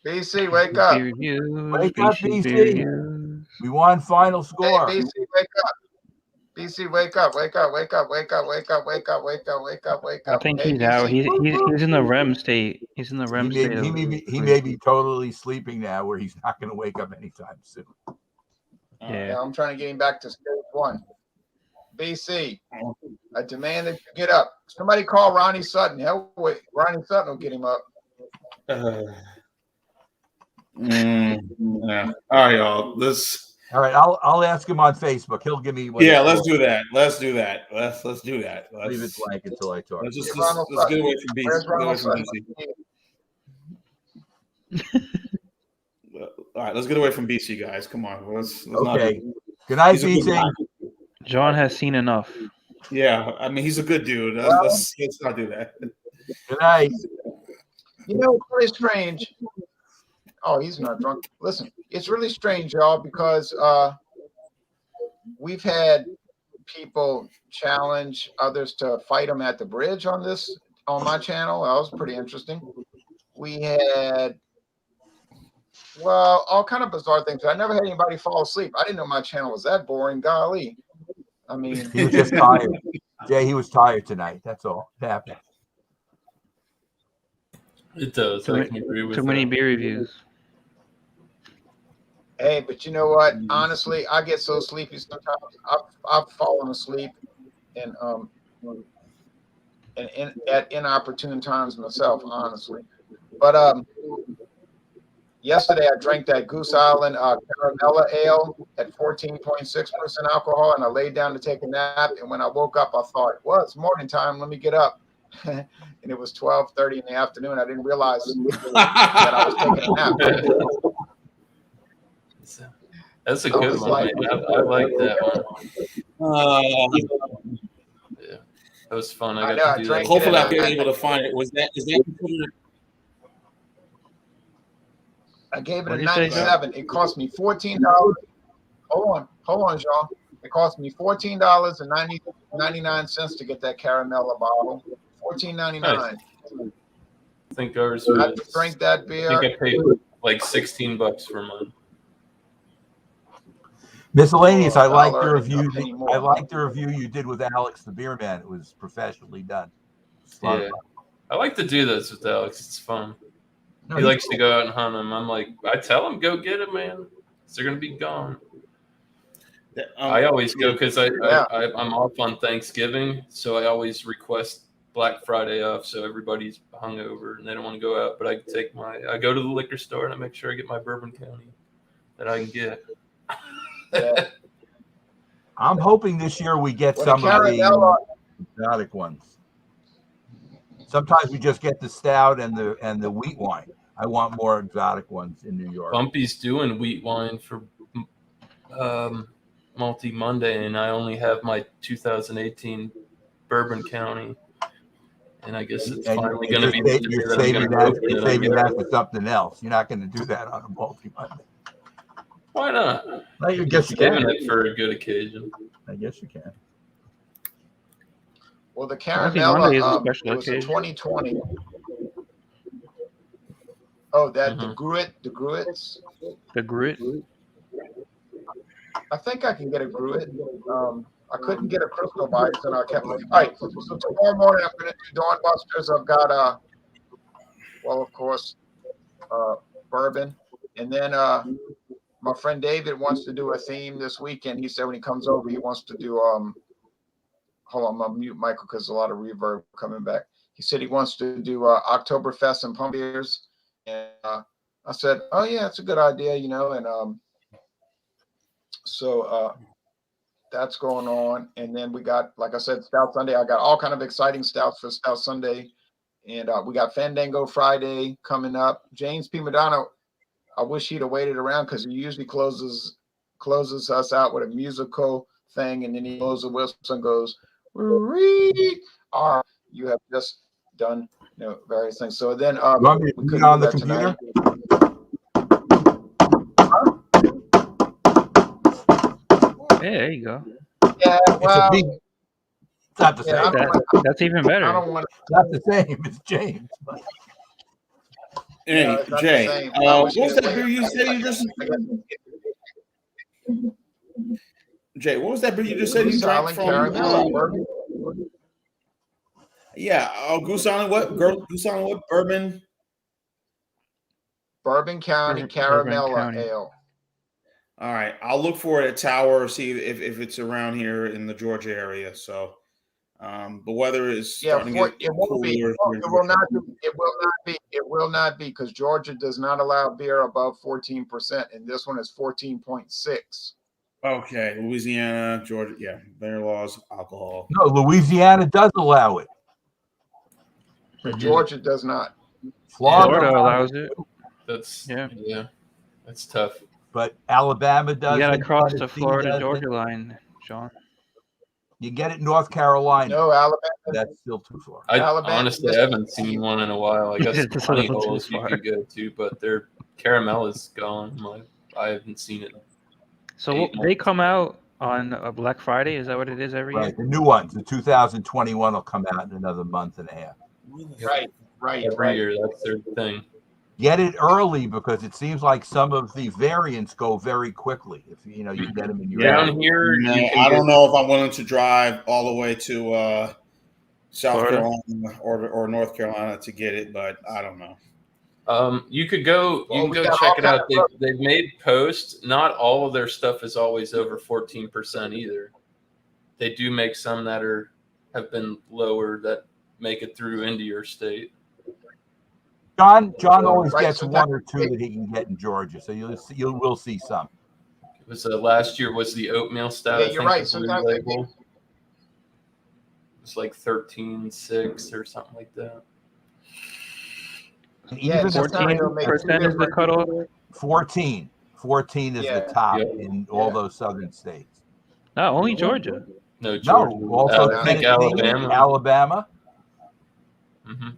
[SPEAKER 1] BC, wake up.
[SPEAKER 4] Beer Reviews.
[SPEAKER 5] Wake up,
[SPEAKER 4] BC's
[SPEAKER 5] BC.
[SPEAKER 4] Beer Reviews.
[SPEAKER 5] We want final
[SPEAKER 1] Hey,
[SPEAKER 5] score.
[SPEAKER 1] BC, wake up. BC, wake up, wake up, wake up, wake up, wake up, wake up, wake up, wake up, wake
[SPEAKER 4] I
[SPEAKER 1] up.
[SPEAKER 4] think
[SPEAKER 1] Hey,
[SPEAKER 4] he's out.
[SPEAKER 1] BC.
[SPEAKER 4] He's in the REM state. He's in the REM state.
[SPEAKER 5] He may be totally sleeping now, where he's not going to wake up anytime soon.
[SPEAKER 4] Yeah.
[SPEAKER 1] I'm trying to get him back to stage one. BC, I demand that you get up. Somebody call Ronnie Sutton. Hell, wait, Ronnie Sutton will get him up.
[SPEAKER 6] Yeah. All right, y'all.
[SPEAKER 5] All right, I'll ask him on Facebook. He'll give me what.
[SPEAKER 6] Yeah, let's do that. Let's do that. Let's do that.
[SPEAKER 5] Leave it blank until I talk.
[SPEAKER 6] Let's
[SPEAKER 1] Hey, Ronald
[SPEAKER 6] let's get
[SPEAKER 1] Sutton.
[SPEAKER 6] away from
[SPEAKER 1] Where's
[SPEAKER 6] BC. Get away
[SPEAKER 1] Ronald
[SPEAKER 6] from
[SPEAKER 1] Sutton?
[SPEAKER 6] BC. All right, let's get away from BC, guys. Come on. Let's
[SPEAKER 5] Okay.
[SPEAKER 6] not
[SPEAKER 5] Good night,
[SPEAKER 6] He's a good
[SPEAKER 5] BC.
[SPEAKER 6] guy.
[SPEAKER 4] John has seen enough.
[SPEAKER 6] Yeah, I mean he's a good dude.
[SPEAKER 1] Well-
[SPEAKER 6] Let's not do that.
[SPEAKER 5] Good night.
[SPEAKER 1] You know, it's really strange. Oh, he's not drunk. Listen, it's really strange, y'all, because we've had people challenge others to fight them at the bridge on my channel. That was pretty interesting. We had, well, all kind of bizarre things. I never had anybody fall asleep. I didn't know my channel was that boring. Golly. I mean,
[SPEAKER 5] He was just tired. Jay, he was tired tonight. That's all. It happened.
[SPEAKER 3] It does. I can agree with
[SPEAKER 4] Too many
[SPEAKER 3] that.
[SPEAKER 4] beer reviews.
[SPEAKER 1] hey, but you know what? Honestly, I get so sleepy sometimes. I've fallen asleep and at inopportune times myself, honestly. But yesterday I drank that Goose Island Caramella Ale at 14.6% alcohol, and I laid down to take a nap. And when I woke up, I thought, well, it's morning time. Let me get up. And it was 12:30 in the afternoon. I didn't realize that I was taking a nap.
[SPEAKER 3] That's a
[SPEAKER 1] I
[SPEAKER 3] good
[SPEAKER 1] was
[SPEAKER 3] one.
[SPEAKER 1] like-
[SPEAKER 3] Man. I like that one. Yeah, that was fun.
[SPEAKER 1] I
[SPEAKER 3] I
[SPEAKER 1] know,
[SPEAKER 3] got
[SPEAKER 1] I
[SPEAKER 3] to do
[SPEAKER 1] drank
[SPEAKER 3] that.
[SPEAKER 6] Hopefully
[SPEAKER 1] it
[SPEAKER 6] I'll be able to find it. Is that
[SPEAKER 1] I gave it
[SPEAKER 4] What'd
[SPEAKER 1] a
[SPEAKER 4] you say,
[SPEAKER 1] 97. It cost me $14. Hold on, Jean. It cost me $14.99 to get that caramella bottle. $14.99.
[SPEAKER 3] Nice. I think ours
[SPEAKER 1] I
[SPEAKER 3] was.
[SPEAKER 1] drank that
[SPEAKER 3] I
[SPEAKER 1] beer.
[SPEAKER 3] think I paid like $16 for mine.
[SPEAKER 5] Miscellaneous. I like the
[SPEAKER 1] $1
[SPEAKER 5] review.
[SPEAKER 1] anymore.
[SPEAKER 5] I like the review you did with Alex the Beer Man. It was professionally done. It's a lot of
[SPEAKER 3] Yeah.
[SPEAKER 5] fun.
[SPEAKER 3] I like to do this with Alex. It's fun.
[SPEAKER 5] No,
[SPEAKER 3] He
[SPEAKER 5] he's
[SPEAKER 3] likes to go out and hunt them. I'm like, I tell him, go get them, man. They're gonna be gone. I always go because
[SPEAKER 1] Yeah.
[SPEAKER 3] I'm off on Thanksgiving, so I always request Black Friday off, so everybody's hungover and they don't want to go out. But I go to the liquor store and I make sure I get my Bourbon County that I can get.
[SPEAKER 1] Yeah.
[SPEAKER 5] I'm hoping this year we get
[SPEAKER 1] Well,
[SPEAKER 5] some
[SPEAKER 1] the
[SPEAKER 5] of
[SPEAKER 1] caramella,
[SPEAKER 5] the exotic ones. Sometimes we just get the stout and the wheat wine. I want more exotic ones in New York.
[SPEAKER 3] Bumpy's doing wheat wine for Multi Monday, and I only have my 2018 Bourbon County. And I guess it's
[SPEAKER 5] And
[SPEAKER 3] finally going to be the
[SPEAKER 5] you're
[SPEAKER 3] day that I'm
[SPEAKER 5] saving
[SPEAKER 3] gonna
[SPEAKER 5] that.
[SPEAKER 3] open
[SPEAKER 5] You're
[SPEAKER 3] it, I
[SPEAKER 5] saving
[SPEAKER 3] guess.
[SPEAKER 5] that for something else. You're not going to do that on a multi-Monday.
[SPEAKER 3] Why not?
[SPEAKER 5] I guess you
[SPEAKER 3] Saving
[SPEAKER 5] can.
[SPEAKER 3] it for a good occasion.
[SPEAKER 5] I guess you can.
[SPEAKER 1] well, the
[SPEAKER 4] Monday is a
[SPEAKER 1] caramella
[SPEAKER 4] special
[SPEAKER 1] it was a
[SPEAKER 4] occasion.
[SPEAKER 1] 2020. Oh, that
[SPEAKER 3] Mhm.
[SPEAKER 1] the Gruits.
[SPEAKER 4] The grit.
[SPEAKER 1] I think I can get a Gruit. I couldn't get a Crystal Bites, and I kept. All right, so tomorrow morning I'm going to do Dawn Busters. I've got well, of course, bourbon, and then my friend David wants to do a theme this weekend. He said when he comes over, he wants to do hold on, I'm gonna mute Michael because there's a lot of reverb coming back. He said he wants to do Oktoberfest and pump beers, and I said, oh yeah, it's a good idea, you know, and so that's going on. And then we got, like I said, Stout Sunday. I got all kind of exciting stouts for Stout Sunday, and we got Fandango Friday coming up. James P. Madonna, I wish he'd have waited around because he usually closes us out with a musical thing, and then he blows the whistle and goes, "Brewery." You have just done, you know, various things. So then
[SPEAKER 5] You want me to
[SPEAKER 1] we
[SPEAKER 5] do
[SPEAKER 1] couldn't
[SPEAKER 5] it on
[SPEAKER 1] do
[SPEAKER 5] the
[SPEAKER 1] that
[SPEAKER 5] computer?
[SPEAKER 4] Yeah, there you go.
[SPEAKER 1] Yeah,
[SPEAKER 5] It's a
[SPEAKER 1] well,
[SPEAKER 5] beat. It's not the
[SPEAKER 1] yeah, I
[SPEAKER 5] same.
[SPEAKER 1] don't wanna-
[SPEAKER 4] That's even
[SPEAKER 1] I
[SPEAKER 4] better.
[SPEAKER 1] don't want
[SPEAKER 5] It's not the same. It's James. But
[SPEAKER 6] Hey,
[SPEAKER 1] No, it's not the
[SPEAKER 6] Jay,
[SPEAKER 1] same.
[SPEAKER 6] what was that beer you said you just? Jay, what was that beer you just said you
[SPEAKER 1] Goose
[SPEAKER 6] drank
[SPEAKER 1] Island
[SPEAKER 6] from?
[SPEAKER 1] caramel bourbon.
[SPEAKER 6] Yeah, Goose Island. What? Goose Island. What? Bourbon.
[SPEAKER 1] Bourbon County
[SPEAKER 4] Bourbon
[SPEAKER 1] Caramella
[SPEAKER 4] County.
[SPEAKER 1] Ale.
[SPEAKER 6] All right, I'll look for it at Tower, see if it's around here in the Georgia area. So, the weather is
[SPEAKER 1] Yeah,
[SPEAKER 6] starting to get
[SPEAKER 1] it won't be.
[SPEAKER 6] cooler.
[SPEAKER 1] It will not be be. It will not be because Georgia does not allow beer above 14%, and this one is 14.6.
[SPEAKER 6] Okay, Louisiana, Georgia, yeah, their laws, alcohol.
[SPEAKER 5] No, Louisiana does allow it.
[SPEAKER 1] But
[SPEAKER 3] Mhm.
[SPEAKER 1] Georgia does not.
[SPEAKER 4] Florida
[SPEAKER 5] allows
[SPEAKER 4] allows it.
[SPEAKER 3] That's
[SPEAKER 4] Yeah.
[SPEAKER 3] that's tough.
[SPEAKER 5] but Alabama
[SPEAKER 4] You
[SPEAKER 5] doesn't.
[SPEAKER 4] gotta cross the
[SPEAKER 5] Tennessee
[SPEAKER 4] Florida
[SPEAKER 5] doesn't.
[SPEAKER 4] Georgia line, Sean.
[SPEAKER 5] You get it in North Carolina.
[SPEAKER 1] No, Alabama.
[SPEAKER 5] That's still too far.
[SPEAKER 3] I
[SPEAKER 1] Alabama,
[SPEAKER 3] honestly haven't seen one in a while. I guess
[SPEAKER 4] It's a
[SPEAKER 3] honey
[SPEAKER 4] little too
[SPEAKER 3] holes you
[SPEAKER 4] far.
[SPEAKER 3] can go to, but their caramel is gone. I haven't seen it.
[SPEAKER 4] So
[SPEAKER 3] 8
[SPEAKER 4] they
[SPEAKER 3] months.
[SPEAKER 4] come out on Black Friday. Is that what it is every
[SPEAKER 5] Right,
[SPEAKER 4] year?
[SPEAKER 5] the new ones, the 2021 will come out in another month and a half.
[SPEAKER 1] Right.
[SPEAKER 3] Every year, that's their thing.
[SPEAKER 5] Get it early because it seems like some of the variants go very quickly. If you get them in your area.
[SPEAKER 3] Down here,
[SPEAKER 6] No,
[SPEAKER 3] you can
[SPEAKER 6] I don't
[SPEAKER 3] get-
[SPEAKER 6] know if I'm willing to drive all the way to South
[SPEAKER 4] Florida?
[SPEAKER 6] Carolina or North Carolina to get it, but I don't know.
[SPEAKER 3] You could go. You
[SPEAKER 1] Well,
[SPEAKER 3] can
[SPEAKER 1] we
[SPEAKER 3] go
[SPEAKER 1] got
[SPEAKER 3] check
[SPEAKER 1] all
[SPEAKER 3] it out.
[SPEAKER 1] kinds of-
[SPEAKER 3] They've made posts. Not all of their stuff is always over 14% either. They do make some that have been lower that make it through into your state.
[SPEAKER 5] John always
[SPEAKER 1] Right,
[SPEAKER 5] gets
[SPEAKER 1] so
[SPEAKER 5] one or two that he can get in Georgia, so you will see some.
[SPEAKER 3] It was last year was the oatmeal stout.
[SPEAKER 1] Yeah,
[SPEAKER 3] I
[SPEAKER 1] you're
[SPEAKER 3] think
[SPEAKER 1] right.
[SPEAKER 3] the
[SPEAKER 1] Sometimes
[SPEAKER 3] blue
[SPEAKER 1] they
[SPEAKER 3] label. It's like 13.6 or something like that.
[SPEAKER 5] And
[SPEAKER 1] Yeah,
[SPEAKER 5] even
[SPEAKER 1] sometimes they'll make
[SPEAKER 4] 14% is the cutoff.
[SPEAKER 5] 14 is
[SPEAKER 1] Yeah.
[SPEAKER 5] the top
[SPEAKER 3] Yeah.
[SPEAKER 5] in all those southern states.
[SPEAKER 4] No, only Georgia.
[SPEAKER 3] No, Georgia.
[SPEAKER 5] No, also
[SPEAKER 3] I think
[SPEAKER 5] Tennessee, Alabama,
[SPEAKER 3] Mhm.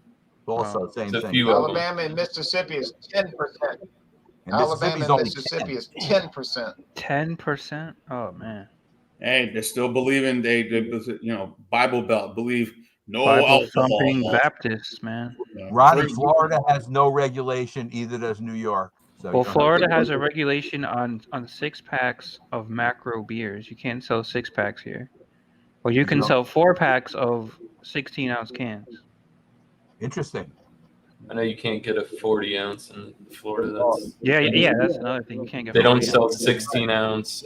[SPEAKER 5] also
[SPEAKER 4] Oh.
[SPEAKER 5] same
[SPEAKER 3] It's a
[SPEAKER 5] thing.
[SPEAKER 3] few of them.
[SPEAKER 1] Alabama and Mississippi is 10%.
[SPEAKER 5] And
[SPEAKER 1] Alabama
[SPEAKER 5] Mississippi's
[SPEAKER 1] and
[SPEAKER 5] only
[SPEAKER 1] Mississippi
[SPEAKER 5] 10.
[SPEAKER 1] is 10%.
[SPEAKER 4] 10%. Oh man.
[SPEAKER 6] Hey, they're still believing they Bible Belt believe no
[SPEAKER 4] Bible thumping
[SPEAKER 6] alcohol.
[SPEAKER 4] Baptists, man.
[SPEAKER 5] Ronnie, Florida has no regulation, either does New York. So
[SPEAKER 4] Well,
[SPEAKER 5] you don't
[SPEAKER 4] Florida
[SPEAKER 5] have to-
[SPEAKER 4] has a regulation on 6-packs of macro beers. You can't sell 6-packs here. Well, you can
[SPEAKER 5] No.
[SPEAKER 4] sell 4-packs of 16-ounce cans.
[SPEAKER 5] Interesting.
[SPEAKER 3] I know you can't get a 40-ounce in Florida. That's
[SPEAKER 4] Yeah, that's another thing. You can't get.
[SPEAKER 3] They don't
[SPEAKER 4] 40
[SPEAKER 3] sell
[SPEAKER 4] ounce.
[SPEAKER 3] 16-ounce.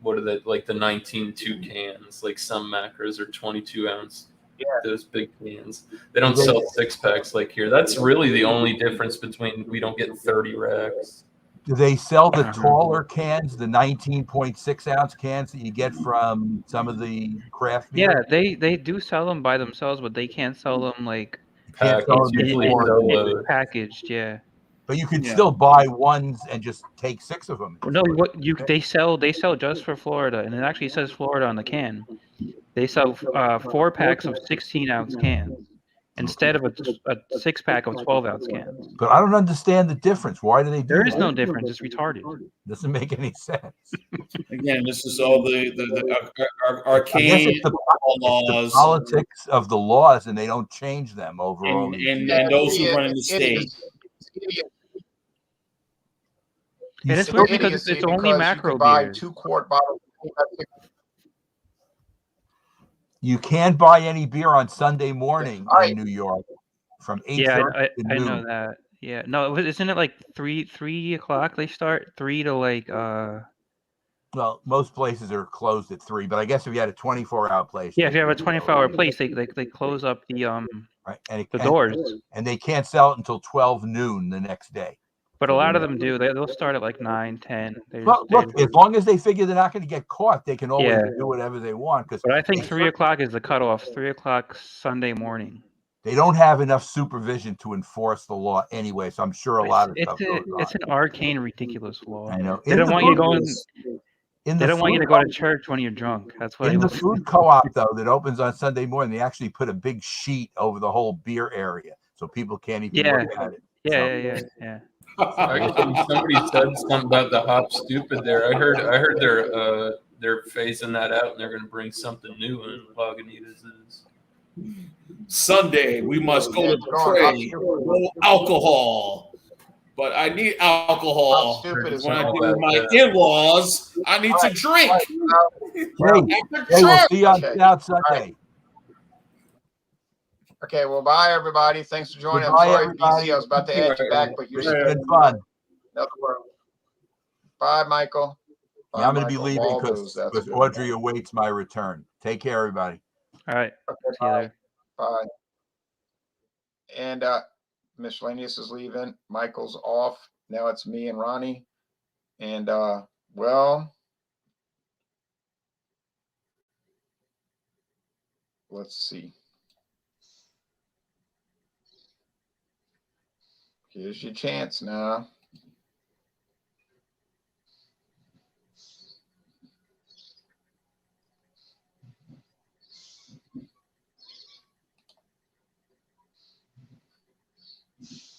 [SPEAKER 3] What are they like the 19.2 cans? Like some macros are 22-ounce.
[SPEAKER 1] Yeah.
[SPEAKER 3] Those big cans. They don't sell 6-packs like here. That's really the only difference between we don't get 30 racks.
[SPEAKER 5] Do they sell the
[SPEAKER 4] Uh-huh.
[SPEAKER 5] taller cans, the 19.6-ounce cans that you get from some of the craft beer?
[SPEAKER 4] Yeah, they do sell them by themselves, but they can't sell them like
[SPEAKER 5] Can't sell them
[SPEAKER 3] Usually
[SPEAKER 5] before.
[SPEAKER 3] solo.
[SPEAKER 4] packaged. Yeah.
[SPEAKER 5] But you can
[SPEAKER 6] Yeah.
[SPEAKER 5] still buy ones and just take 6 of them.
[SPEAKER 4] Well, no, they sell just for Florida, and it actually says Florida on the can. They sell 4-packs of 16-ounce cans instead of a 6-pack of 12-ounce cans.
[SPEAKER 5] But I don't understand the difference. Why do they do
[SPEAKER 4] There is
[SPEAKER 5] that?
[SPEAKER 4] no difference. It's retarded.
[SPEAKER 5] Doesn't make any sense.
[SPEAKER 6] Again, this is all the
[SPEAKER 5] I guess
[SPEAKER 6] arcane
[SPEAKER 5] it's the
[SPEAKER 6] laws
[SPEAKER 5] politics of the laws, and they don't change them over all
[SPEAKER 6] and,
[SPEAKER 5] these
[SPEAKER 6] and,
[SPEAKER 5] years.
[SPEAKER 6] and those who
[SPEAKER 1] It
[SPEAKER 6] run in the
[SPEAKER 1] is-
[SPEAKER 6] state.
[SPEAKER 5] You
[SPEAKER 4] And it's
[SPEAKER 5] still-
[SPEAKER 4] weird because it's
[SPEAKER 1] idiocy
[SPEAKER 4] only
[SPEAKER 1] because
[SPEAKER 4] macro
[SPEAKER 1] you can buy
[SPEAKER 4] beers.
[SPEAKER 1] 2-quart bottles.
[SPEAKER 5] you can't buy any beer on Sunday morning
[SPEAKER 1] All right.
[SPEAKER 5] in New York from 8:30
[SPEAKER 4] Yeah,
[SPEAKER 5] to
[SPEAKER 4] I know
[SPEAKER 5] noon.
[SPEAKER 4] that. Yeah, no, isn't it like 3 o'clock they start? 3 to like
[SPEAKER 5] Well, most places are closed at 3, but I guess if you had a 24-hour place,
[SPEAKER 4] yeah,
[SPEAKER 5] they
[SPEAKER 4] if you have a
[SPEAKER 5] could be
[SPEAKER 4] 24-hour
[SPEAKER 5] open,
[SPEAKER 4] place, they close up the
[SPEAKER 5] right? And
[SPEAKER 4] doors.
[SPEAKER 5] and they can't sell it until 12 noon the next day.
[SPEAKER 4] But a lot of them do. They'll start at like 9, 10.
[SPEAKER 5] Well, look, as long as they figure they're not going to get caught, they can always
[SPEAKER 4] Yeah.
[SPEAKER 5] do whatever they want because
[SPEAKER 4] But I think 3 o'clock is the cutoff. 3 o'clock Sunday morning.
[SPEAKER 5] they don't have enough supervision to enforce the law anyway. So I'm sure a lot of stuff goes
[SPEAKER 4] It's
[SPEAKER 5] on.
[SPEAKER 4] an arcane, ridiculous law.
[SPEAKER 5] I know.
[SPEAKER 4] They don't want you going.
[SPEAKER 5] In
[SPEAKER 4] They
[SPEAKER 5] the
[SPEAKER 4] don't want you
[SPEAKER 5] food
[SPEAKER 4] to go to
[SPEAKER 5] co-
[SPEAKER 4] church when you're drunk. That's why.
[SPEAKER 5] In the food co-op, though, that opens on Sunday morning, they actually put a big sheet over the whole beer area so people can't even
[SPEAKER 4] Yeah.
[SPEAKER 5] look at it.
[SPEAKER 4] Yeah.
[SPEAKER 3] Actually, somebody said something about the hop stupid there. I heard they're phasing that out and they're going to bring something new in. Lagunitas is.
[SPEAKER 6] Sunday, we must go to pray. No alcohol. But I need alcohol.
[SPEAKER 1] How stupid is
[SPEAKER 6] When I
[SPEAKER 1] that?
[SPEAKER 6] do my in-laws, I need to drink.
[SPEAKER 5] Hey,
[SPEAKER 6] After
[SPEAKER 5] hey, we'll
[SPEAKER 6] church.
[SPEAKER 5] see you on
[SPEAKER 1] Okay.
[SPEAKER 5] Stout Sunday.
[SPEAKER 1] Okay, well, bye, everybody. Thanks for joining.
[SPEAKER 5] Goodbye,
[SPEAKER 1] I'm sorry,
[SPEAKER 5] everybody.
[SPEAKER 1] BC. I was about to add you back, but you're
[SPEAKER 5] It's
[SPEAKER 1] still
[SPEAKER 5] been fun.
[SPEAKER 1] another world. Bye, Michael. Bye,
[SPEAKER 5] Yeah, I'm going to be
[SPEAKER 1] Michael.
[SPEAKER 5] leaving
[SPEAKER 1] Ball
[SPEAKER 5] because
[SPEAKER 1] booze, that's good.
[SPEAKER 5] Audrey awaits my return. Take care, everybody.
[SPEAKER 4] All right.
[SPEAKER 1] Okay,
[SPEAKER 4] See you
[SPEAKER 1] bye.
[SPEAKER 4] there.
[SPEAKER 1] Bye. And Miscellaneous is leaving. Michael's off. Now it's me and Ronnie. And well, let's see. Here's your chance now.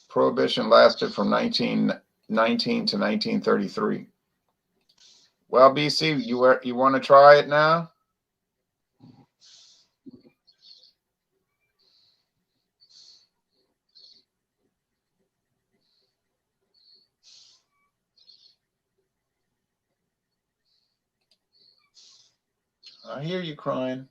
[SPEAKER 1] Prohibition lasted from 1919 to 1933. Well, BC, you want to try it now? I hear you crying.